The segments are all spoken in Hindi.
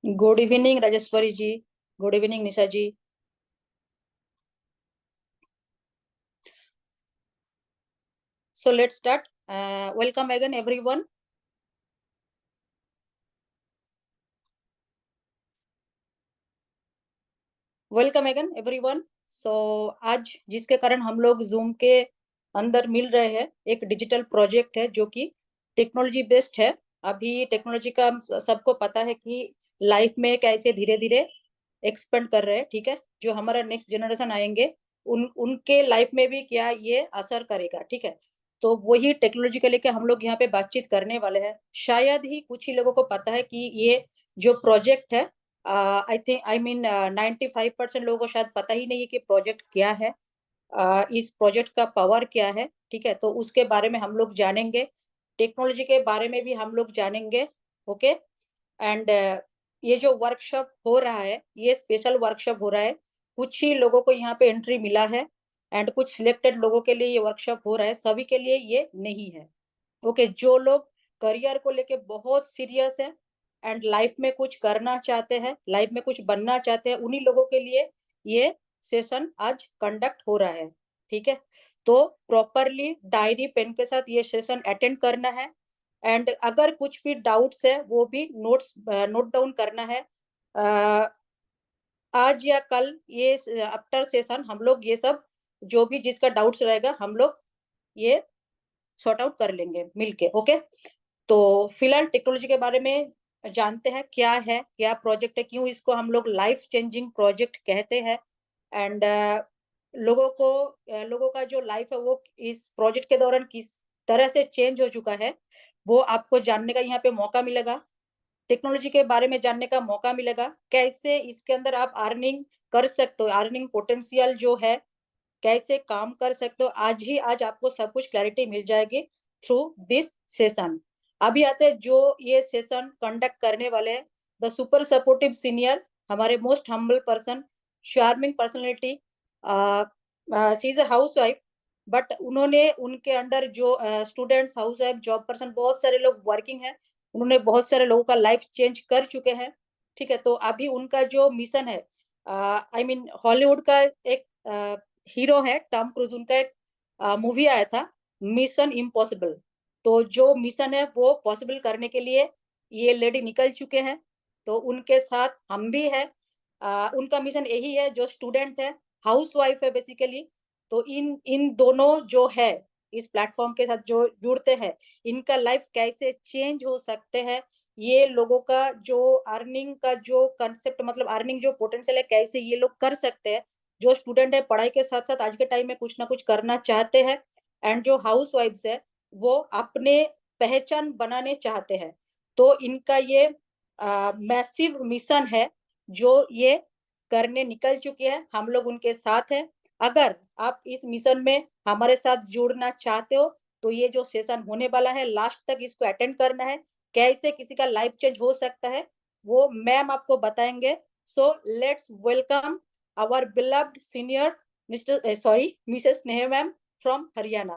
Good evening Rajeshwari ji. Good evening Nisha ji. So let's start. Welcome again everyone. Welcome again everyone. So आज जिसके कारण हम लोग जूम के अंदर मिल रहे हैं, एक डिजिटल प्रोजेक्ट है जो कि टेक्नोलॉजी बेस्ड है। अभी टेक्नोलॉजी का सबको पता है कि लाइफ में कैसे धीरे धीरे एक्सपेंड कर रहे हैं, ठीक है। जो हमारा नेक्स्ट जनरेशन आएंगे उनके लाइफ में भी क्या ये असर करेगा, ठीक है। तो वही टेक्नोलॉजी को लेके हम लोग यहाँ पे बातचीत करने वाले हैं। शायद ही कुछ ही लोगों को पता है कि ये जो प्रोजेक्ट है, आई थिंक आई मीन 95% लोगों को शायद पता ही नहीं है कि प्रोजेक्ट क्या है। इस प्रोजेक्ट का पावर क्या है, ठीक है। तो उसके बारे में हम लोग जानेंगे, टेक्नोलॉजी के बारे में भी हम लोग जानेंगे। ओके। एंड ये जो वर्कशॉप हो रहा है, ये स्पेशल वर्कशॉप हो रहा है। कुछ ही लोगों को यहाँ पे एंट्री मिला है एंड कुछ सिलेक्टेड लोगों के लिए ये वर्कशॉप हो रहा है, सभी के लिए ये नहीं है। ओके। जो लोग करियर को लेके बहुत सीरियस है एंड लाइफ में कुछ करना चाहते हैं, लाइफ में कुछ बनना चाहते हैं, उन्हीं लोगों के लिए ये सेशन आज कंडक्ट हो रहा है, ठीक है। तो प्रॉपरली डायरी पेन के साथ ये सेशन अटेंड करना है एंड अगर कुछ भी डाउट्स है वो भी नोट डाउन करना है। अ, आज या कल ये आफ्टर सेशन हम लोग ये सब जो भी जिसका डाउट्स रहेगा हम लोग ये सॉर्ट आउट कर लेंगे मिलके। ओके। तो फिलहाल टेक्नोलॉजी के बारे में जानते हैं क्या है, क्या प्रोजेक्ट है, क्यों इसको हम लोग लाइफ चेंजिंग प्रोजेक्ट कहते हैं। एंड लोगों का जो लाइफ है वो इस प्रोजेक्ट के दौरान किस तरह से चेंज हो चुका है, वो आपको जानने का यहाँ पे मौका मिलेगा। टेक्नोलॉजी के बारे में जानने का मौका मिलेगा, कैसे इसके अंदर आप अर्निंग कर सकते हो, अर्निंग पोटेंशियल जो है, कैसे काम कर सकते हो। आज आपको सब कुछ क्लैरिटी मिल जाएगी थ्रू दिस सेशन। अभी आते हैं जो ये सेशन कंडक्ट करने वाले हैं, द सुपर सपोर्टिव सीनियर, हमारे most humble person, charming personality. She is a house wife, but उन्होंने उनके अंडर जो students, house wife, job person, बहुत सारे लोग वर्किंग है। उन्होंने बहुत सारे लोगों का लाइफ चेंज कर चुके हैं, ठीक है। तो अभी उनका जो मिशन है, आई मीन हॉलीवुड का एक हीरो है टॉम क्रूज, उनका एक मूवी आया था मिशन इम्पॉसिबल। तो जो मिशन है वो पॉसिबल करने के लिए ये लेडी निकल चुके हैं। तो उनके साथ हम भी है। उनका मिशन यही है, जो स्टूडेंट है, हाउस वाइफ है बेसिकली। तो इन इन दोनों जो है इस प्लेटफॉर्म के साथ जो जुड़ते हैं, इनका लाइफ कैसे चेंज हो सकते हैं, ये लोगों का जो अर्निंग का जो कंसेप्ट, मतलब अर्निंग जो पोटेंशियल है, कैसे ये लोग कर सकते हैं। जो स्टूडेंट है पढ़ाई के साथ साथ आज के टाइम में कुछ ना कुछ करना चाहते हैं एंड जो हाउस वाइफ्स है वो अपने पहचान बनाने चाहते हैं। तो इनका ये मैसिव मिशन है जो ये करने निकल चुके हैं, हम लोग उनके साथ हैं। अगर आप इस मिशन में हमारे साथ जुड़ना चाहते हो तो ये जो सेशन होने वाला है लास्ट तक इसको अटेंड करना है। कैसे किसी का लाइफ चेंज हो सकता है वो मैम आपको बताएंगे। So let's welcome our beloved senior Mrs. Neha ma'am from Haryana.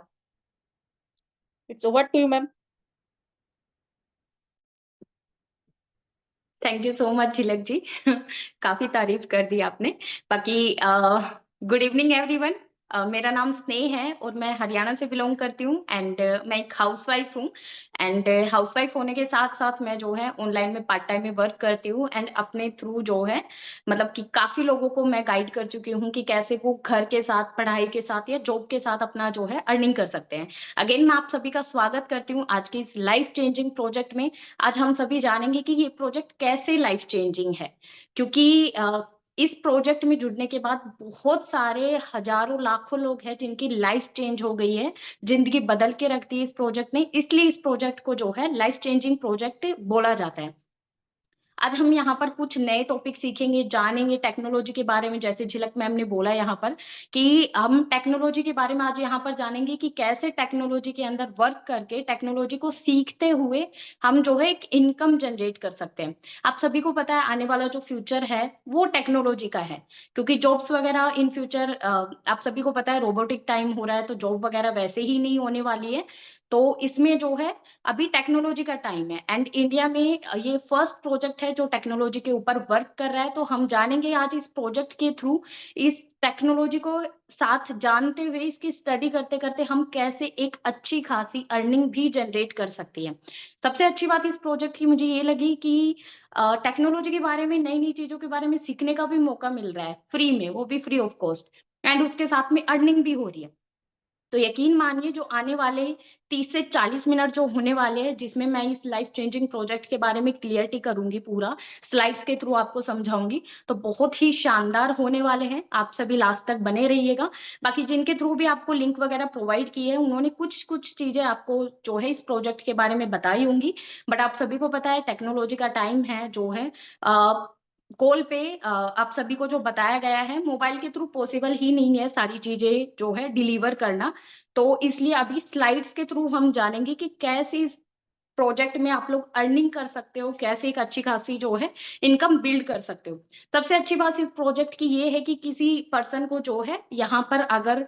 It's over to you, ma'am. Thank you so much Jhilak ji. काफी तारीफ कर दी आपने। बाकी गुड इवनिंग एवरीवन। मेरा नाम स्नेह है और मैं हरियाणा से बिलोंग करती हूँ एंड मैं एक हाउसवाइफ हूँ। एंड हाउसवाइफ होने के साथ साथ मैं जो है ऑनलाइन में पार्ट टाइम में वर्क करती हूँ एंड अपने थ्रू जो है मतलब कि काफी लोगों को मैं गाइड कर चुकी हूँ कि कैसे वो घर के साथ, पढ़ाई के साथ या जॉब के साथ अपना जो है अर्निंग कर सकते हैं। अगेन मैं आप सभी का स्वागत करती हूँ आज के इस लाइफ चेंजिंग प्रोजेक्ट में। आज हम सभी जानेंगे कि ये प्रोजेक्ट कैसे लाइफ चेंजिंग है, क्योंकि इस प्रोजेक्ट में जुड़ने के बाद बहुत सारे हजारों लाखों लोग हैं जिनकी लाइफ चेंज हो गई है, जिंदगी बदल के रख दी इस प्रोजेक्ट ने। इसलिए इस प्रोजेक्ट को जो है लाइफ चेंजिंग प्रोजेक्ट बोला जाता है। आज हम यहाँ पर कुछ नए टॉपिक सीखेंगे, जानेंगे टेक्नोलॉजी के बारे में। जैसे झिलक मैम ने बोला यहाँ पर कि हम टेक्नोलॉजी के बारे में आज यहाँ पर जानेंगे कि कैसे टेक्नोलॉजी के अंदर वर्क करके, टेक्नोलॉजी को सीखते हुए हम जो है एक इनकम जनरेट कर सकते हैं। आप सभी को पता है आने वाला जो फ्यूचर है वो टेक्नोलॉजी का है, क्योंकि जॉब्स वगैरह इन फ्यूचर आप सभी को पता है रोबोटिक टाइम हो रहा है, तो जॉब वगैरह वैसे ही नहीं होने वाली है। तो इसमें जो है अभी टेक्नोलॉजी का टाइम है एंड इंडिया में ये फर्स्ट प्रोजेक्ट है जो टेक्नोलॉजी के ऊपर वर्क कर रहा है। तो हम जानेंगे आज इस प्रोजेक्ट के थ्रू, इस टेक्नोलॉजी को साथ जानते हुए, इसकी स्टडी करते करते हम कैसे एक अच्छी खासी अर्निंग भी जनरेट कर सकती है। सबसे अच्छी बात इस प्रोजेक्ट की मुझे ये लगी कि टेक्नोलॉजी के बारे में, नई नई चीजों के बारे में सीखने का भी मौका मिल रहा है फ्री में, वो भी फ्री ऑफ कॉस्ट, एंड उसके साथ में अर्निंग भी हो रही है। तो यकीन मानिए जो आने वाले 30 से 40 मिनट जो होने वाले हैं, जिसमें मैं इस लाइफ चेंजिंग प्रोजेक्ट के बारे में क्लियरिटी करूंगी, पूरा स्लाइड्स के थ्रू आपको समझाऊंगी, तो बहुत ही शानदार होने वाले हैं। आप सभी लास्ट तक बने रहिएगा। बाकी जिनके थ्रू भी आपको लिंक वगैरह प्रोवाइड किए हैं, उन्होंने कुछ कुछ चीजें आपको जो है इस प्रोजेक्ट के बारे में बताई होंगी, बट आप सभी को पता है टेक्नोलॉजी का टाइम है जो है कॉल पे आप सभी को जो बताया गया है मोबाइल के थ्रू पॉसिबल ही नहीं है सारी चीजें जो है डिलीवर करना। तो इसलिए अभी स्लाइड्स के थ्रू हम जानेंगे कि कैसे इस प्रोजेक्ट में आप लोग अर्निंग कर सकते हो, कैसे एक अच्छी खासी जो है इनकम बिल्ड कर सकते हो। सबसे अच्छी बात इस प्रोजेक्ट की ये है कि किसी पर्सन को जो है यहाँ पर अगर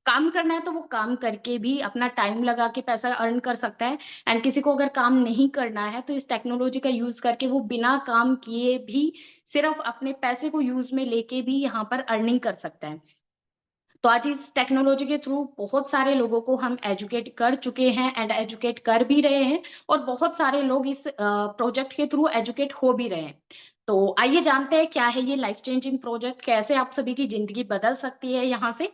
काम करना है तो वो काम करके भी अपना टाइम लगा के पैसा अर्न कर सकता है, एंड किसी को अगर काम नहीं करना है तो इस टेक्नोलॉजी का यूज करके वो बिना काम किए भी सिर्फ अपने पैसे को यूज में लेके भी यहाँ पर अर्निंग कर सकता है। तो आज इस टेक्नोलॉजी के थ्रू बहुत सारे लोगों को हम एजुकेट कर चुके हैं एंड एजुकेट कर भी रहे हैं, और बहुत सारे लोग इस प्रोजेक्ट के थ्रू एजुकेट हो भी रहे हैं। तो आइए जानते हैं क्या है ये लाइफ चेंजिंग प्रोजेक्ट, कैसे आप सभी की जिंदगी बदल सकती है यहाँ से।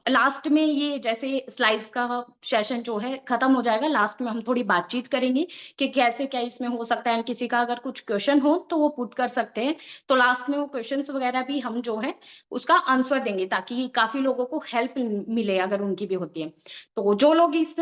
लास्ट में ये जैसे स्लाइड्स का सेशन जो है खत्म हो जाएगा, लास्ट में हम थोड़ी बातचीत करेंगे कि कैसे क्या इसमें हो सकता है, किसी का अगर कुछ क्वेश्चन हो तो वो पुट कर सकते हैं। तो लास्ट में वो क्वेश्चंस वगैरह भी हम जो है उसका आंसर देंगे, ताकि काफी लोगों को हेल्प मिले अगर उनकी भी होती है। तो जो लोग इस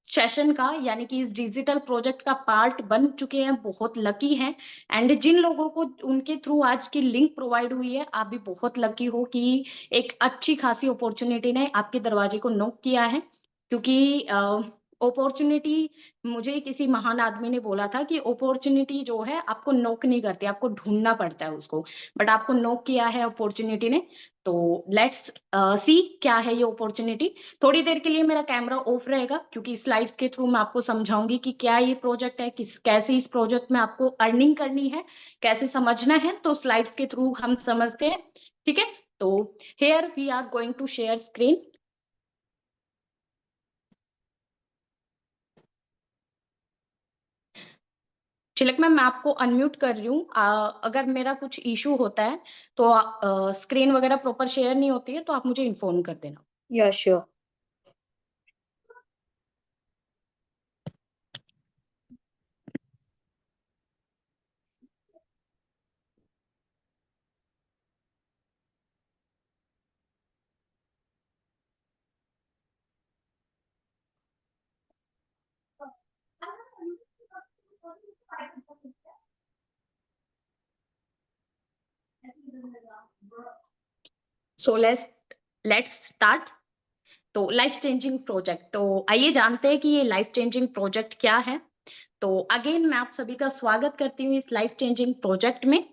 सेशन का यानी कि इस डिजिटल प्रोजेक्ट का पार्ट बन चुके हैं बहुत लकी हैं, एंड जिन लोगों को उनके थ्रू आज की लिंक प्रोवाइड हुई है आप भी बहुत लकी हो कि एक अच्छी खासी अपॉर्चुनिटी ने आपके दरवाजे को नॉक किया है। क्योंकि अपॉर्चुनिटी, मुझे किसी महान आदमी ने बोला था कि अपॉर्चुनिटी जो है आपको नॉक नहीं करती, आपको ढूंढना पड़ता है उसको, बट आपको नॉक किया है अपॉर्चुनिटी ने। तो लेट्स सी क्या है ये अपॉर्चुनिटी। थोड़ी देर के लिए मेरा कैमरा ऑफ रहेगा क्योंकि स्लाइड्स के थ्रू मैं आपको समझाऊंगी कि क्या ये प्रोजेक्ट है, किस कैसे इस प्रोजेक्ट में आपको अर्निंग करनी है, कैसे समझना है। तो स्लाइड्स के थ्रू हम समझते हैं, ठीक है। तो here we are going to share screen. Chilak ma'am मैं आपको अनम्यूट कर रही हूँ। अगर मेरा कुछ इशू होता है तो स्क्रीन वगैरह प्रॉपर शेयर नहीं होती है तो आप मुझे इन्फॉर्म कर देना। या श्योर। So let's start. तो लाइफ चेंजिंग प्रोजेक्ट, तो आइए जानते हैं कि ये लाइफ चेंजिंग प्रोजेक्ट क्या है। तो अगेन मैं आप सभी का स्वागत करती हूँ इस लाइफ चेंजिंग प्रोजेक्ट में।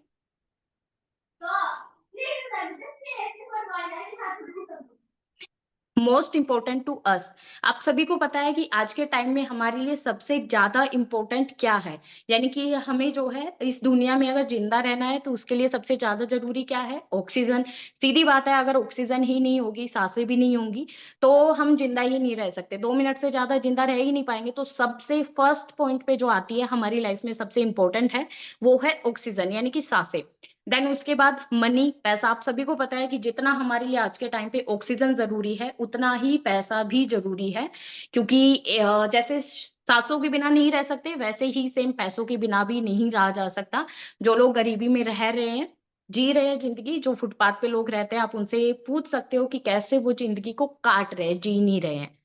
मोस्ट इम्पोर्टेंट टू अस, आप सभी को पता है कि आज के टाइम में हमारे लिए सबसे ज्यादा इम्पोर्टेंट क्या है, यानी कि हमें जो है इस दुनिया में अगर जिंदा रहना है तो उसके लिए सबसे ज्यादा जरूरी क्या है, ऑक्सीजन। सीधी बात है, अगर ऑक्सीजन ही नहीं होगी, सांसें भी नहीं होंगी, तो हम जिंदा ही नहीं रह सकते, 2 मिनट से ज्यादा जिंदा रह ही नहीं पाएंगे। तो सबसे फर्स्ट पॉइंट पे जो आती है हमारी लाइफ में सबसे इंपॉर्टेंट है, वो है ऑक्सीजन यानी कि सांसें। देन उसके बाद मनी, पैसा। आप सभी को पता है कि जितना हमारे लिए आज के टाइम पे ऑक्सीजन जरूरी है उतना ही पैसा भी जरूरी है, क्योंकि जैसे सांसों के बिना नहीं रह सकते वैसे ही सेम पैसों के बिना भी नहीं रहा जा सकता। जो लोग गरीबी में रह रहे हैं, जी रहे हैं जिंदगी, जो फुटपाथ पे लोग रहते हैं, आप उनसे पूछ सकते हो कि कैसे वो जिंदगी को काट रहे हैं, जी नहीं रहे हैं।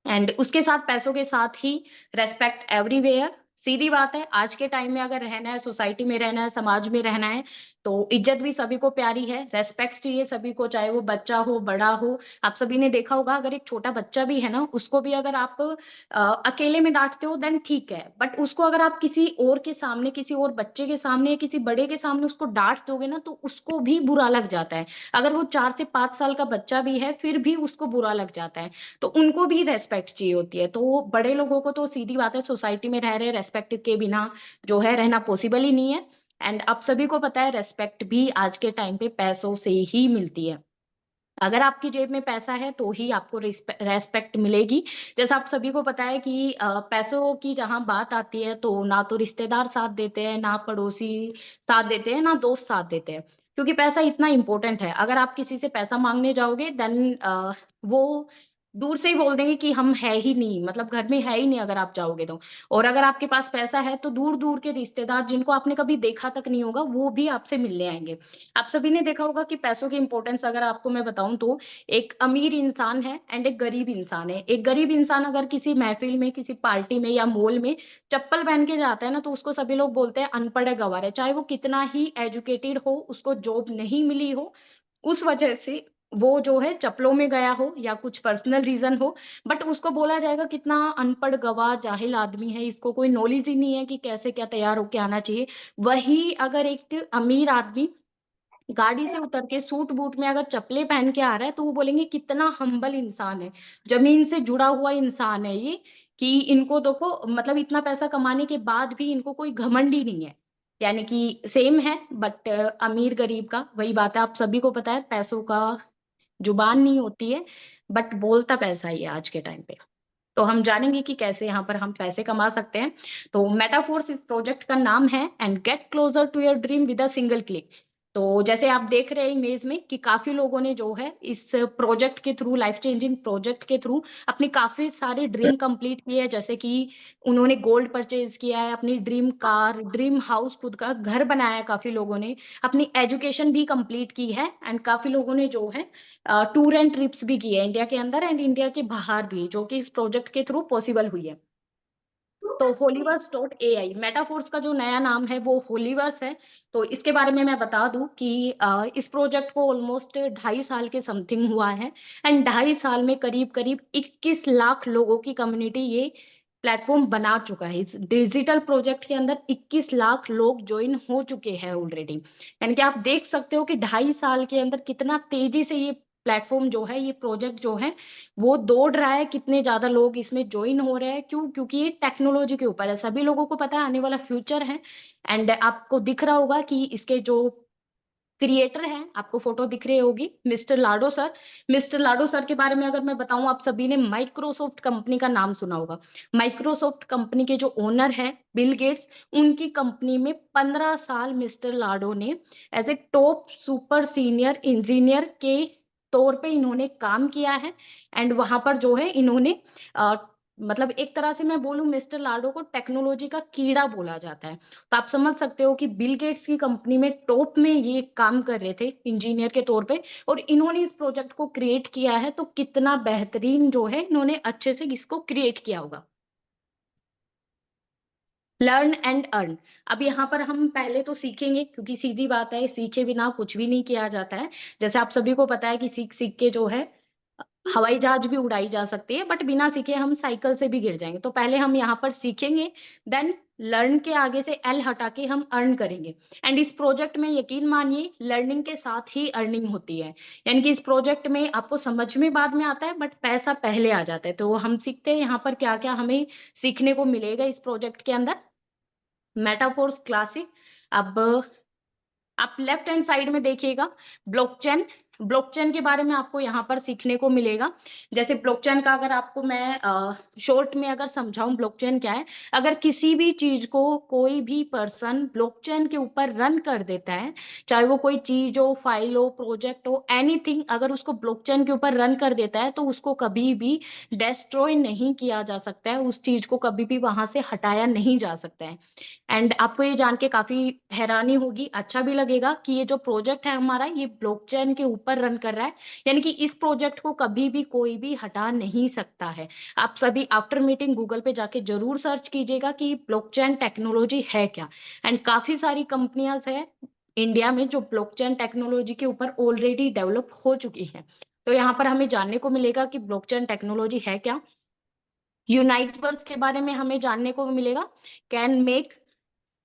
एंड उसके साथ पैसों के साथ ही रेस्पेक्ट एवरीवेयर, सीधी बात है, आज के टाइम में अगर रहना है, सोसाइटी में रहना है, समाज में रहना है, तो इज़्ज़त भी सभी को प्यारी है, रिस्पेक्ट चाहिए सभी को, चाहे वो बच्चा हो, बड़ा हो। आप सभी ने देखा होगा अगर एक छोटा बच्चा भी है ना, उसको भी अगर आप अकेले में डाँटते हो देन ठीक है, बट उसको अगर आप किसी और के सामने, किसी और बच्चे के सामने या किसी बड़े के सामने उसको डाँट दोगे ना, तो उसको भी बुरा लग जाता है। अगर वो 4 से 5 साल का बच्चा भी है, फिर भी उसको बुरा लग जाता है। तो उनको भी रिस्पेक्ट चाहिए होती है। तो बड़े लोगों को तो सीधी बात है सोसाइटी में रह रहे रिस्पेक्ट के बिना जो है रहना पॉसिबल ही नहीं है। एंड आप सभी को पता है रिस्पेक्ट भी आज के टाइम पे पैसों से ही मिलती है। अगर आपकी जेब में पैसा है तो ही आपको रेस्पेक्ट मिलेगी। जैसा आप सभी को पता है कि पैसों की जहाँ बात आती है तो ना तो रिश्तेदार साथ देते हैं, ना पड़ोसी साथ देते हैं, ना दोस्त साथ देते हैं। क्योंकि पैसा इतना इम्पोर्टेंट है। अगर आप किसी से पैसा माँगने जाओगे देन वो दूर से ही बोल देंगे कि हम है ही नहीं, मतलब घर में है ही नहीं अगर आप जाओगे तो। और अगर आपके पास पैसा है तो दूर-दूर के रिश्तेदार जिनको आपने कभी देखा तक नहीं होगा, वो भी आपसे मिलने आएँगे। आप सभी ने देखा होगा कि पैसों की इम्पोर्टेंस अगर आपको मैं बताऊँ तो एक अमीर इंसान है एंड एक गरीब इंसान है। एक गरीब इंसान अगर किसी महफ़िल में, किसी पार्टी में या मॉल में चप्पल पहन के जाता है ना, तो उसको सभी लोग बोलते हैं अनपढ़ है, गँवार है। चाहे वो कितना ही एजुकेटेड हो, उसको जॉब नहीं मिली हो, उस वजह से वो जो है चप्पलों में गया हो या कुछ पर्सनल रीज़न हो, बट उसको बोला जाएगा कितना अनपढ़, गँवार, जाहिल आदमी है, इसको कोई नॉलेज ही नहीं है कि कैसे क्या तैयार होके आना चाहिए। वही अगर एक अमीर आदमी गाड़ी से उतर के सूट-बूट में अगर चप्पलें पहन के आ रहा है, तो वो बोलेंगे कितना हम्बल इंसान है, ज़मीन से जुड़ा हुआ इंसान है ये, कि इनको देखो मतलब इतना पैसा कमाने के बाद भी इनको कोई घमंड ही नहीं है। यानी कि सेम है बट अमीर-गरीब का वही बात है, आप सभी को पता है पैसों का जुबान नहीं होती है, बट बोलता पैसा ही है आज के टाइम पे। तो हम जानेंगे कि कैसे यहाँ पर हम पैसे कमा सकते हैं। तो मेटाफोर्स इस प्रोजेक्ट का नाम है and get closer to your dream with a single click. तो जैसे आप देख रहे हैं इमेज में कि काफ़ी लोगों ने जो है इस प्रोजेक्ट के थ्रू लाइफ चेंजिंग प्रोजेक्ट के थ्रू अपनी काफ़ी सारे ड्रीम कंप्लीट किए हैं। जैसे कि उन्होंने गोल्ड परचेज़ किया है, अपनी ड्रीम कार, ड्रीम हाउस खुद का घर बनाया है काफ़ी लोगों ने, अपनी एजुकेशन भी कंप्लीट की है एंड काफ़ी लोगों ने जो है टूर एंड ट्रिप्स भी की है इंडिया के अंदर एंड इंडिया के बाहर भी, जो कि इस प्रोजेक्ट के थ्रू पॉसिबल हुई है। तो होलीवर्स डॉट एआई मेटाफोर्स का जो नया नाम है वो होलीवर्स है। तो इसके बारे में मैं बता दूँ कि इस प्रोजेक्ट को ऑलमोस्ट 2.5 साल के समथिंग हुआ है एंड 2.5 साल में करीब-करीब 21 लाख लोगों की कम्युनिटी ये प्लेटफ़ॉर्म बना चुका है। इस डिजिटल प्रोजेक्ट के अंदर 21 लाख लोग जॉइन हो चुके हैं ऑलरेडी। यानी कि आप देख सकते हो कि 2.5 साल के अंदर कितना तेज़ी से ये प्लेटफ़ॉर्म जो है, ये प्रोजेक्ट जो है वो दौड़ रहा है, कितने ज़्यादा लोग इसमें जॉइन हो रहे हैं, क्यों? क्योंकि ये टेक्नोलॉजी के ऊपर है, सभी लोगों को पता है आने वाला फ्यूचर है एंड आपको दिख रहा होगा कि इसके जो क्रिएटर हैं, आपको फ़ोटो दिख रही होगी, मिस्टर लाडो सर। मिस्टर लाडो सर के बारे में अगर मैं बताऊँ, आप सभी ने माइक्रोसॉफ्ट कंपनी का नाम सुना होगा। माइक्रोसॉफ्ट कंपनी के जो ओनर हैं, बिल गेट्स, उनकी कंपनी में 15 साल मिस्टर लाडो ने as a top super senior engineer के तौर पे इन्होंने काम किया है एंड वहाँ पर जो है इन्होंने अ, मतलब एक तरह से मैं बोलूँ मिस्टर लाडो को टेक्नोलॉजी का कीड़ा बोला जाता है। तो आप समझ सकते हो कि बिल गेट्स की कंपनी में टॉप में ये काम कर रहे थे इंजीनियर के तौर पे और इन्होंने इस प्रोजेक्ट को क्रिएट किया है, तो कितना बेहतरीन जो है इन्होंने अच्छे से इसको क्रिएट किया होगा। Learn and earn. अब यहाँ पर हम पहले तो सीखेंगे क्योंकि सीधी बात है, सीखे बिना कुछ भी नहीं किया जाता है। जैसे आप सभी को पता है कि सीख-सीख के जो है हवाई जहाज भी उड़ाई जा सकती है, बट बिना सीखे हम साइकिल से भी गिर जाएँगे। तो पहले हम यहाँ पर सीखेंगे, देन लर्न के आगे से एल हटा के हम अर्न करेंगे। एंड इस प्रोजेक्ट में यकीन मानिए लर्निंग के साथ ही अर्निंग होती है। यानी कि इस प्रोजेक्ट में आपको समझ में बाद में आता है, बट पैसा पहले आ जाता है। तो हम सीखते हैं यहाँ पर क्या-क्या हमें सीखने को मिलेगा इस प्रोजेक्ट के अंदर। Metaforce classic. अब आप लेफ्ट हैंड साइड में देखिएगा ब्लॉकचेन। ब्लॉकचेन के बारे में आपको यहाँ पर सीखने को मिलेगा। जैसे ब्लॉकचेन का अगर आपको मैं शॉर्ट में अगर समझाऊँ ब्लॉकचेन क्या है? अगर किसी भी चीज़ को कोई भी पर्सन ब्लॉकचेन के ऊपर रन कर देता है, चाहे वो कोई चीज़ हो, फाइल हो, प्रोजेक्ट हो, एनीथिंग अगर उसको ब्लॉकचेन के ऊपर रन कर देता है, तो उसको कभी भी डिस्ट्रॉय नहीं किया जा सकता है, उस चीज़ को कभी भी वहाँ से हटाया नहीं जा सकता है। एंड आपको ये जान के काफ़ी हैरानी होगी, अच्छा भी लगेगा कि ये जो प्रोजेक्ट है हमारा, ये ब्लॉकचेन के ऊपर ऊपर रन कर रहा है, यानी कि इस प्रोजेक्ट को कभी भी कोई भी हटा नहीं सकता है। आप सभी आफ्टर मीटिंग गूगल पे जाके जरूर सर्च कीजिएगा कि ब्लॉकचेन टेक्नोलॉजी है क्या। एंड काफी सारी कंपनियां है इंडिया में जो ब्लॉकचेन टेक्नोलॉजी के ऊपर ऑलरेडी डेवलप हो चुकी है। तो यहाँ पर हमें जानने को मिलेगा कि ब्लॉकचेन टेक्नोलॉजी है क्या। यूनाइटवर्स के बारे में हमें जानने को मिलेगा, कैन मेक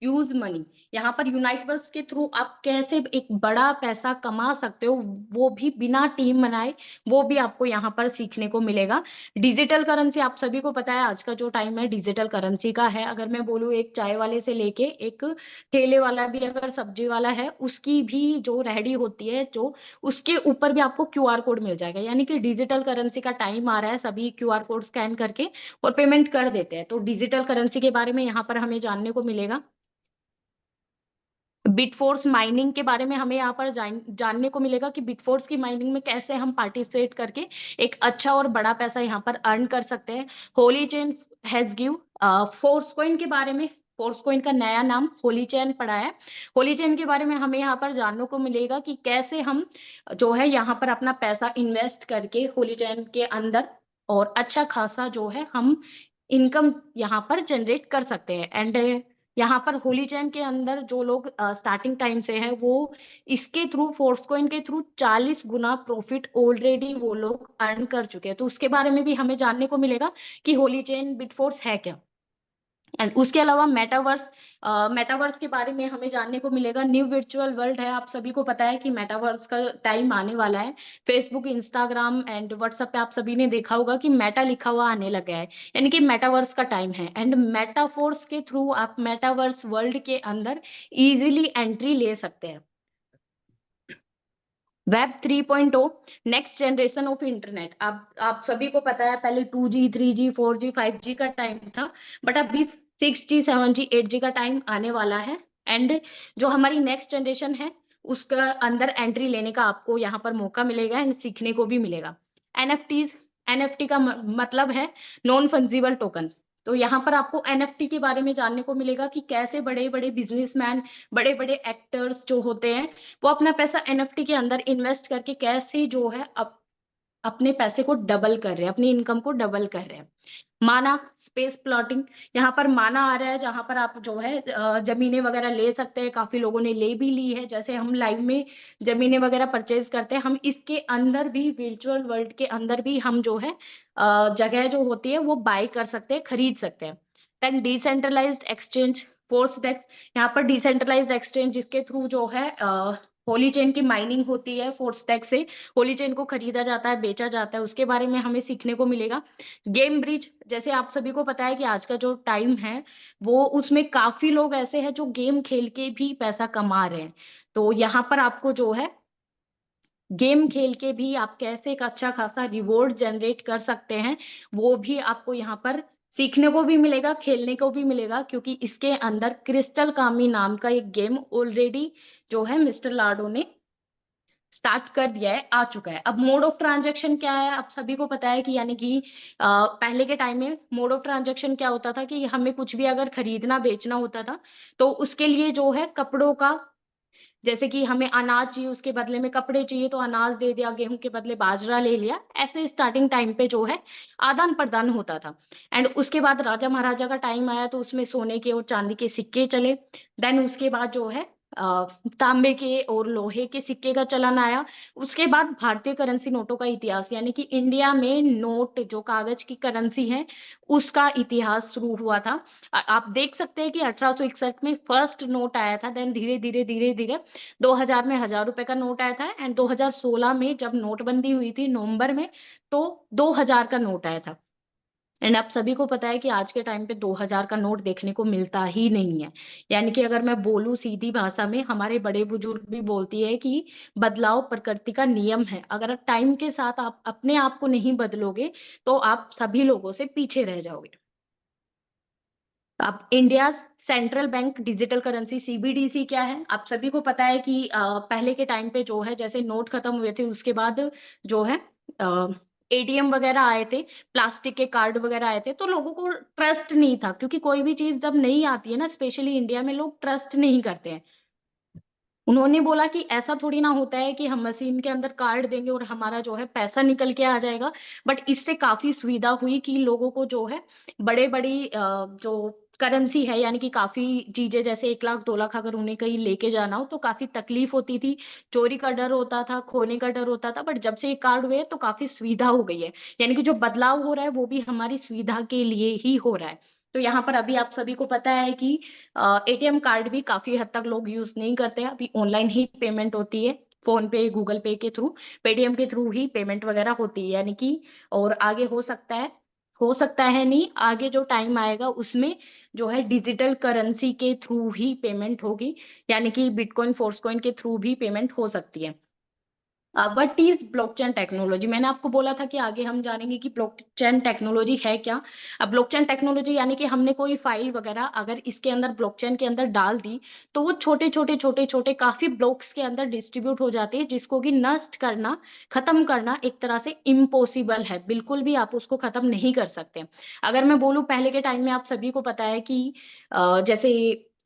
यूज मनी। यहाँ पर यूनाइटवर्स के थ्रू आप कैसे एक बड़ा पैसा कमा सकते हो, वो भी बिना टीम बनाए, वो भी आपको यहाँ पर सीखने को मिलेगा। डिजिटल करेंसी, आप सभी को पता है आज का जो टाइम है डिजिटल करेंसी का है। अगर मैं बोलूँ एक चाय वाले से लेके एक ठेले वाला भी अगर सब्जी वाला है, उसकी भी जो रेहड़ी होती है जो, उसके ऊपर भी आपको क्यूआर कोड मिल जाएगा। यानी कि डिजिटल करेंसी का टाइम आ रहा है, सभी क्यूआर कोड स्कैन करके और पेमेंट कर देते हैं। तो डिजिटल करेंसी के बारे में यहाँ पर हमें जानने को मिलेगा। बिटफोर्स माइनिंग के बारे में हमें यहाँ पर जानने को मिलेगा कि बिटफोर्स की माइनिंग में कैसे हम पार्टिसिपेट करके एक अच्छा और बड़ा पैसा यहाँ पर अर्न कर सकते हैं। Holi chain has give force coin के बारे में, फोर्स कॉइन का नया नाम होली चेन पड़ा है। होली चेन के बारे में हमें यहाँ पर जानने को मिलेगा कि कैसे हम जो है यहाँ पर अपना पैसा इन्वेस्ट करके होली चेन के अंदर और अच्छा खासा जो है हम इनकम यहाँ पर जनरेट कर सकते हैं। एंड यहाँ पर होली चैन के अंदर जो लोग स्टार्टिंग टाइम से है, वो इसके थ्रू फोर्स कॉइन के थ्रू 40 गुना प्रॉफिट ऑलरेडी वो लोग अर्न कर चुके हैं। तो उसके बारे में भी हमें जानने को मिलेगा कि होली चेन बिटफोर्स है क्या। एंड उसके अलावा मेटावर्स, मेटावर्स के बारे में हमें जानने को मिलेगा। न्यू वर्चुअल वर्ल्ड है, आप सभी को पता है कि मेटावर्स का टाइम आने वाला है। फेसबुक, इंस्टाग्राम एंड व्हाट्सएप पे आप सभी ने देखा होगा कि मेटा लिखा हुआ आने लगा है, यानी कि मेटावर्स का टाइम है। एंड मेटाफोर्स के थ्रू आप मेटावर्स वर्ल्ड के अंदर इजीली एंट्री ले सकते हैं। Web 3.0, next generation of internet. आप सभी को पता है पहले 2G 3G 4G 5G का टाइम था, बट अभी 6G 7G 8G का टाइम आने वाला है। एंड जो हमारी नेक्स्ट जनरेशन है उसका अंदर एंट्री लेने का आपको यहाँ पर मौका मिलेगा एंड सीखने को भी मिलेगा। एनएफटीज, एनएफटी का मतलब है नॉन फंजिबल टोकन। तो यहाँ पर आपको एनएफटी के बारे में जानने को मिलेगा कि कैसे बड़े बड़े बिजनेसमैन, बड़े बड़े एक्टर्स जो होते हैं, वो अपना पैसा एनएफटी के अंदर इन्वेस्ट करके कैसे जो है अपने पैसे को डबल कर रहे हैं, अपनी इनकम को डबल कर रहे हैं। माना स्पेस प्लॉटिंग, यहाँ पर माना आ रहा है जहां पर आप जो है जमीनें वगैरह ले सकते हैं। काफी लोगों ने ले भी ली है, जैसे हम लाइव में जमीनें वगैरह परचेज करते हैं, हम इसके अंदर भी वर्चुअल वर्ल्ड के अंदर भी हम जो है जगह जो होती है वो बाय कर सकते हैं, खरीद सकते हैं। Then decentralised exchange, force desk, यहाँ पर डिसेंट्रलाइज्ड एक्सचेंज जिसके थ्रू जो है होली चेन की माइनिंग होती है, फोर्स डेस्क से होली चेन को खरीदा जाता है, बेचा जाता है, उसके बारे में हमें सीखने को मिलेगा। गेम ब्रिज, जैसे आप सभी को पता है कि आज का जो टाइम है वो उसमें काफी लोग ऐसे हैं जो गेम खेल के भी पैसा कमा रहे हैं। तो यहाँ पर आपको जो है गेम खेल के भी आप कैसे एक अच्छा खासा रिवॉर्ड जनरेट कर सकते हैं, वो भी आपको यहाँ पर सीखने को भी मिलेगा, खेलने को भी मिलेगा। क्योंकि इसके अंदर क्रिस्टल कामी नाम का एक गेम ऑलरेडी जो है मिस्टर लाडो ने स्टार्ट कर दिया है, आ चुका है। अब मोड ऑफ ट्रांजैक्शन क्या है, आप सभी को पता है कि यानी कि पहले के टाइम में मोड ऑफ ट्रांजैक्शन क्या होता था कि हमें कुछ भी अगर खरीदना बेचना होता था तो उसके लिए जो है कपड़ों का, जैसे कि हमें अनाज चाहिए उसके बदले में कपड़े चाहिए तो अनाज दे दिया, गेहूं के बदले बाजरा ले लिया, ऐसे स्टार्टिंग टाइम पे जो है आदान प्रदान होता था। एंड उसके बाद राजा महाराजा का टाइम आया तो उसमें सोने के और चांदी के सिक्के चले। देन उसके बाद जो है तांबे के और लोहे के सिक्के का चलन आया। उसके बाद भारतीय करेंसी नोटों का इतिहास, यानी कि इंडिया में नोट जो कागज की करेंसी है उसका इतिहास शुरू हुआ था। आप देख सकते हैं कि 1861 में फर्स्ट नोट आया था। देन धीरे धीरे धीरे धीरे 2000 में 1000 रुपए का नोट आया था। एंड 2016 में जब नोटबंदी हुई थी नवंबर में, तो 2000 का नोट आया था। एंड आप सभी को पता है कि आज के टाइम पे 2000 का नोट देखने को मिलता ही नहीं है। यानी कि अगर मैं बोलूं सीधी भाषा में, हमारे बड़े बुजुर्ग भी बोलती है कि बदलाव प्रकृति का नियम है। अगर टाइम के साथ आप अपने आप को नहीं बदलोगे तो आप सभी लोगों से पीछे रह जाओगे। अब India central bank digital currency CBDC क्या है, आप सभी को पता है कि पहले के टाइम पे जो है जैसे नोट खत्म हुए थे उसके बाद जो है एटीएम वगैरह आए थे, प्लास्टिक के कार्ड वगैरह आए थे, तो लोगों को ट्रस्ट नहीं था। क्योंकि कोई भी चीज जब नहीं आती है ना, स्पेशली इंडिया में लोग ट्रस्ट नहीं करते हैं। उन्होंने बोला कि ऐसा थोड़ी ना होता है कि हम मशीन के अंदर कार्ड देंगे और हमारा जो है पैसा निकल के आ जाएगा। बट इससे काफी सुविधा हुई कि लोगों को जो है बड़े बड़ी जो करेंसी है, यानी कि काफी चीजें, जैसे 1 लाख 2 लाख अगर उन्हें कहीं लेके जाना हो तो काफी तकलीफ होती थी, चोरी का डर होता था, खोने का डर होता था। बट जब से ये कार्ड हुए हैं, तो काफी सुविधा हो गई है। यानी कि जो बदलाव हो रहा है वो भी हमारी सुविधा के लिए ही हो रहा है। तो यहाँ पर अभी आप सभी को पता है कि एटीएम कार्ड भी काफी हद तक लोग यूज नहीं करते हैं। अभी ऑनलाइन ही पेमेंट होती है, फोन पे, गूगल पे के थ्रू, पेटीएम के थ्रू ही पेमेंट वगैरह होती है। यानी कि और आगे हो सकता है नहीं, आगे जो टाइम आएगा उसमें जो है डिजिटल करेंसी के थ्रू ही पेमेंट होगी। यानी कि बिटकॉइन, फोर्सकॉइन के थ्रू भी पेमेंट हो सकती है। What is blockchain technology? मैंने आपको बोला था कि आगे हम जानेंगे कि ब्लॉकचेन टेक्नोलॉजी है क्या। अब ब्लॉकचेन टेक्नोलॉजी यानी कि हमने कोई फाइल वगैरह अगर इसके अंदर, ब्लॉकचेन के अंदर डाल दी, तो वो छोटे छोटे छोटे छोटे काफी ब्लॉक्स के अंदर डिस्ट्रीब्यूट हो जाती है, जिसको कि नष्ट करना, खत्म करना एक तरह से इम्पॉसिबल है। बिल्कुल भी आप उसको खत्म नहीं कर सकते। अगर मैं बोलूं, पहले के टाइम में आप सभी को पता है कि जैसे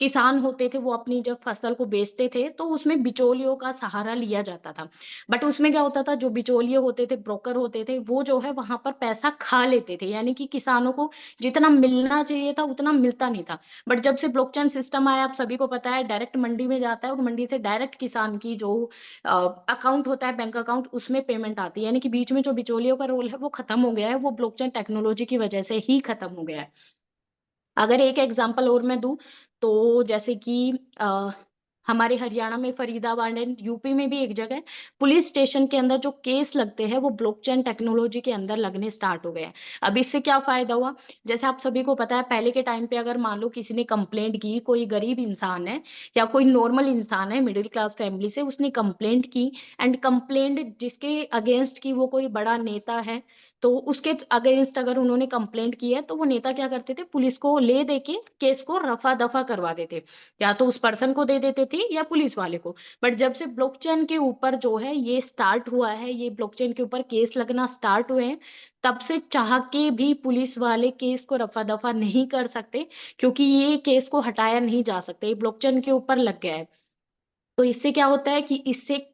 किसान होते थे, वो अपनी जब फसल को बेचते थे तो उसमें बिचौलियों का सहारा लिया जाता था। बट उसमें क्या होता था, जो बिचौलिए होते थे, ब्रोकर होते थे, वो जो है वहां पर पैसा खा लेते थे। यानी कि किसानों को जितना मिलना चाहिए था उतना मिलता नहीं था। बट जब से ब्लॉकचेन सिस्टम आया, आप सभी को पता है, डायरेक्ट मंडी में जाता है और मंडी से डायरेक्ट किसान की जो अकाउंट होता है, बैंक अकाउंट, उसमें पेमेंट आती है। यानी कि बीच में जो बिचौलियों का रोल है वो खत्म हो गया है। वो ब्लॉकचेन टेक्नोलॉजी की वजह से ही खत्म हो गया है। अगर एक एग्जांपल और मैं दूं, तो जैसे कि हमारे हरियाणा में फरीदाबाद एंड यूपी में भी एक जगह पुलिस स्टेशन के अंदर जो केस लगते हैं वो ब्लॉकचेन टेक्नोलॉजी के अंदर लगने स्टार्ट हो गए हैं। अब इससे क्या फायदा हुआ? जैसे आप सभी को पता है, पहले के टाइम पे अगर मान लो किसी ने कंप्लेंट की, कोई गरीब इंसान है या कोई नॉर्मल इंसान है मिडिल क्लास फैमिली से, उसने कंप्लेंट की, एंड कंप्लेंट जिसके अगेंस्ट की, वो कोई बड़ा नेता है, तो उसके अगेंस्ट अगर उन्होंने कंप्लेंट की है, तो वो नेता क्या करते थे, पुलिस को ले दे के केस को रफा दफा करवा देते। या तो उस पर्सन को दे देते थे या पुलिस वाले को। बट जब से ब्लॉकचेन के ऊपर जो है ये स्टार्ट हुआ है, ये ब्लॉकचेन के ऊपर केस लगना स्टार्ट हुए हैं, तब से चाह के भी पुलिस वाले केस को रफा दफा नहीं कर सकते, क्योंकि ये केस को हटाया नहीं जा सकता, ये ब्लॉकचेन के ऊपर लग गया है। तो इससे क्या होता है कि इससे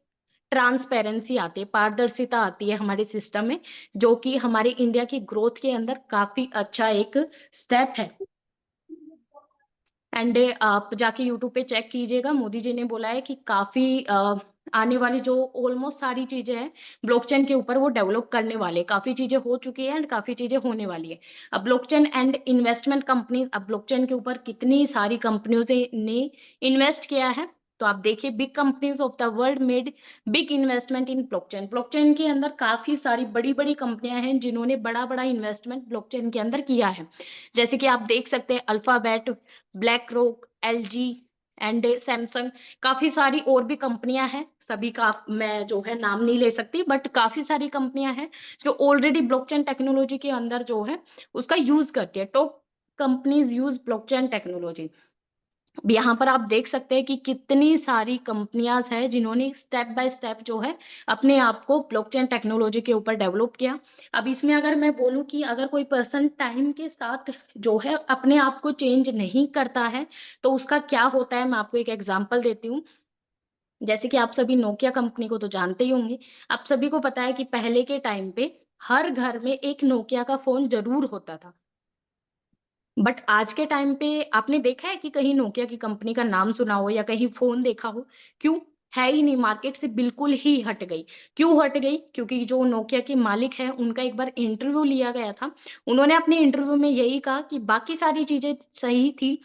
ट्रांसपेरेंसी आती है, पारदर्शिता आती है हमारे सिस्टम में, जो कि हमारे इंडिया की ग्रोथ के अंदर काफी अच्छा एक स्टेप है। एंड आप जाके यूट्यूब पे चेक कीजिएगा, मोदी जी ने बोला है कि काफी आने वाली जो ऑलमोस्ट सारी चीजें हैं ब्लॉकचेन के ऊपर, वो डेवलप करने वाले, काफी चीजें हो चुकी है एंड काफी चीजें होने वाली है। अब ब्लॉकचेन एंड इन्वेस्टमेंट कंपनीज, अब ब्लॉकचेन के ऊपर कितनी सारी कंपनियों ने इन्वेस्ट किया है। तो आप देखिए, big companies of the world made big investment in blockchain. Blockchain के अंदर काफी सारी बड़ी बड़ी कंपनियां हैं जिन्होंने बड़ा बड़ा इन्वेस्टमेंट ब्लॉकचेन के अंदर किया है। जैसे कि आप देख सकते हैं, alphabet, black rock, LG and Samsung, काफी सारी और भी कंपनियां हैं। सभी का मैं जो है नाम नहीं ले सकती, बट काफी सारी कंपनियां हैं जो ऑलरेडी ब्लॉकचेन टेक्नोलॉजी के अंदर जो है उसका यूज करती है। Top companies use blockchain technology. यहाँ पर आप देख सकते हैं कि कितनी सारी कंपनियां हैं जिन्होंने स्टेप बाय स्टेप जो है अपने आप को ब्लॉकचेन टेक्नोलॉजी के ऊपर डेवलप किया। अब इसमें अगर मैं बोलूं कि अगर कोई पर्सन टाइम के साथ जो है अपने आप को चेंज नहीं करता है, तो उसका क्या होता है, मैं आपको एक एग्जांपल देती हूँ। जैसे कि आप सभी नोकिया कंपनी को तो जानते ही होंगे। आप सभी को पता है कि पहले के टाइम पे हर घर में एक नोकिया का फोन जरूर होता था। बट आज के टाइम पे आपने देखा है कि कहीं नोकिया की कंपनी का नाम सुना हो या कहीं फोन देखा हो? क्यों? है ही नहीं, मार्केट से बिल्कुल ही हट गई। क्यों हट गई? क्योंकि जो नोकिया के मालिक हैं उनका एक बार इंटरव्यू लिया गया था। उन्होंने अपने इंटरव्यू में यही कहा कि बाकी सारी चीजें सही थी,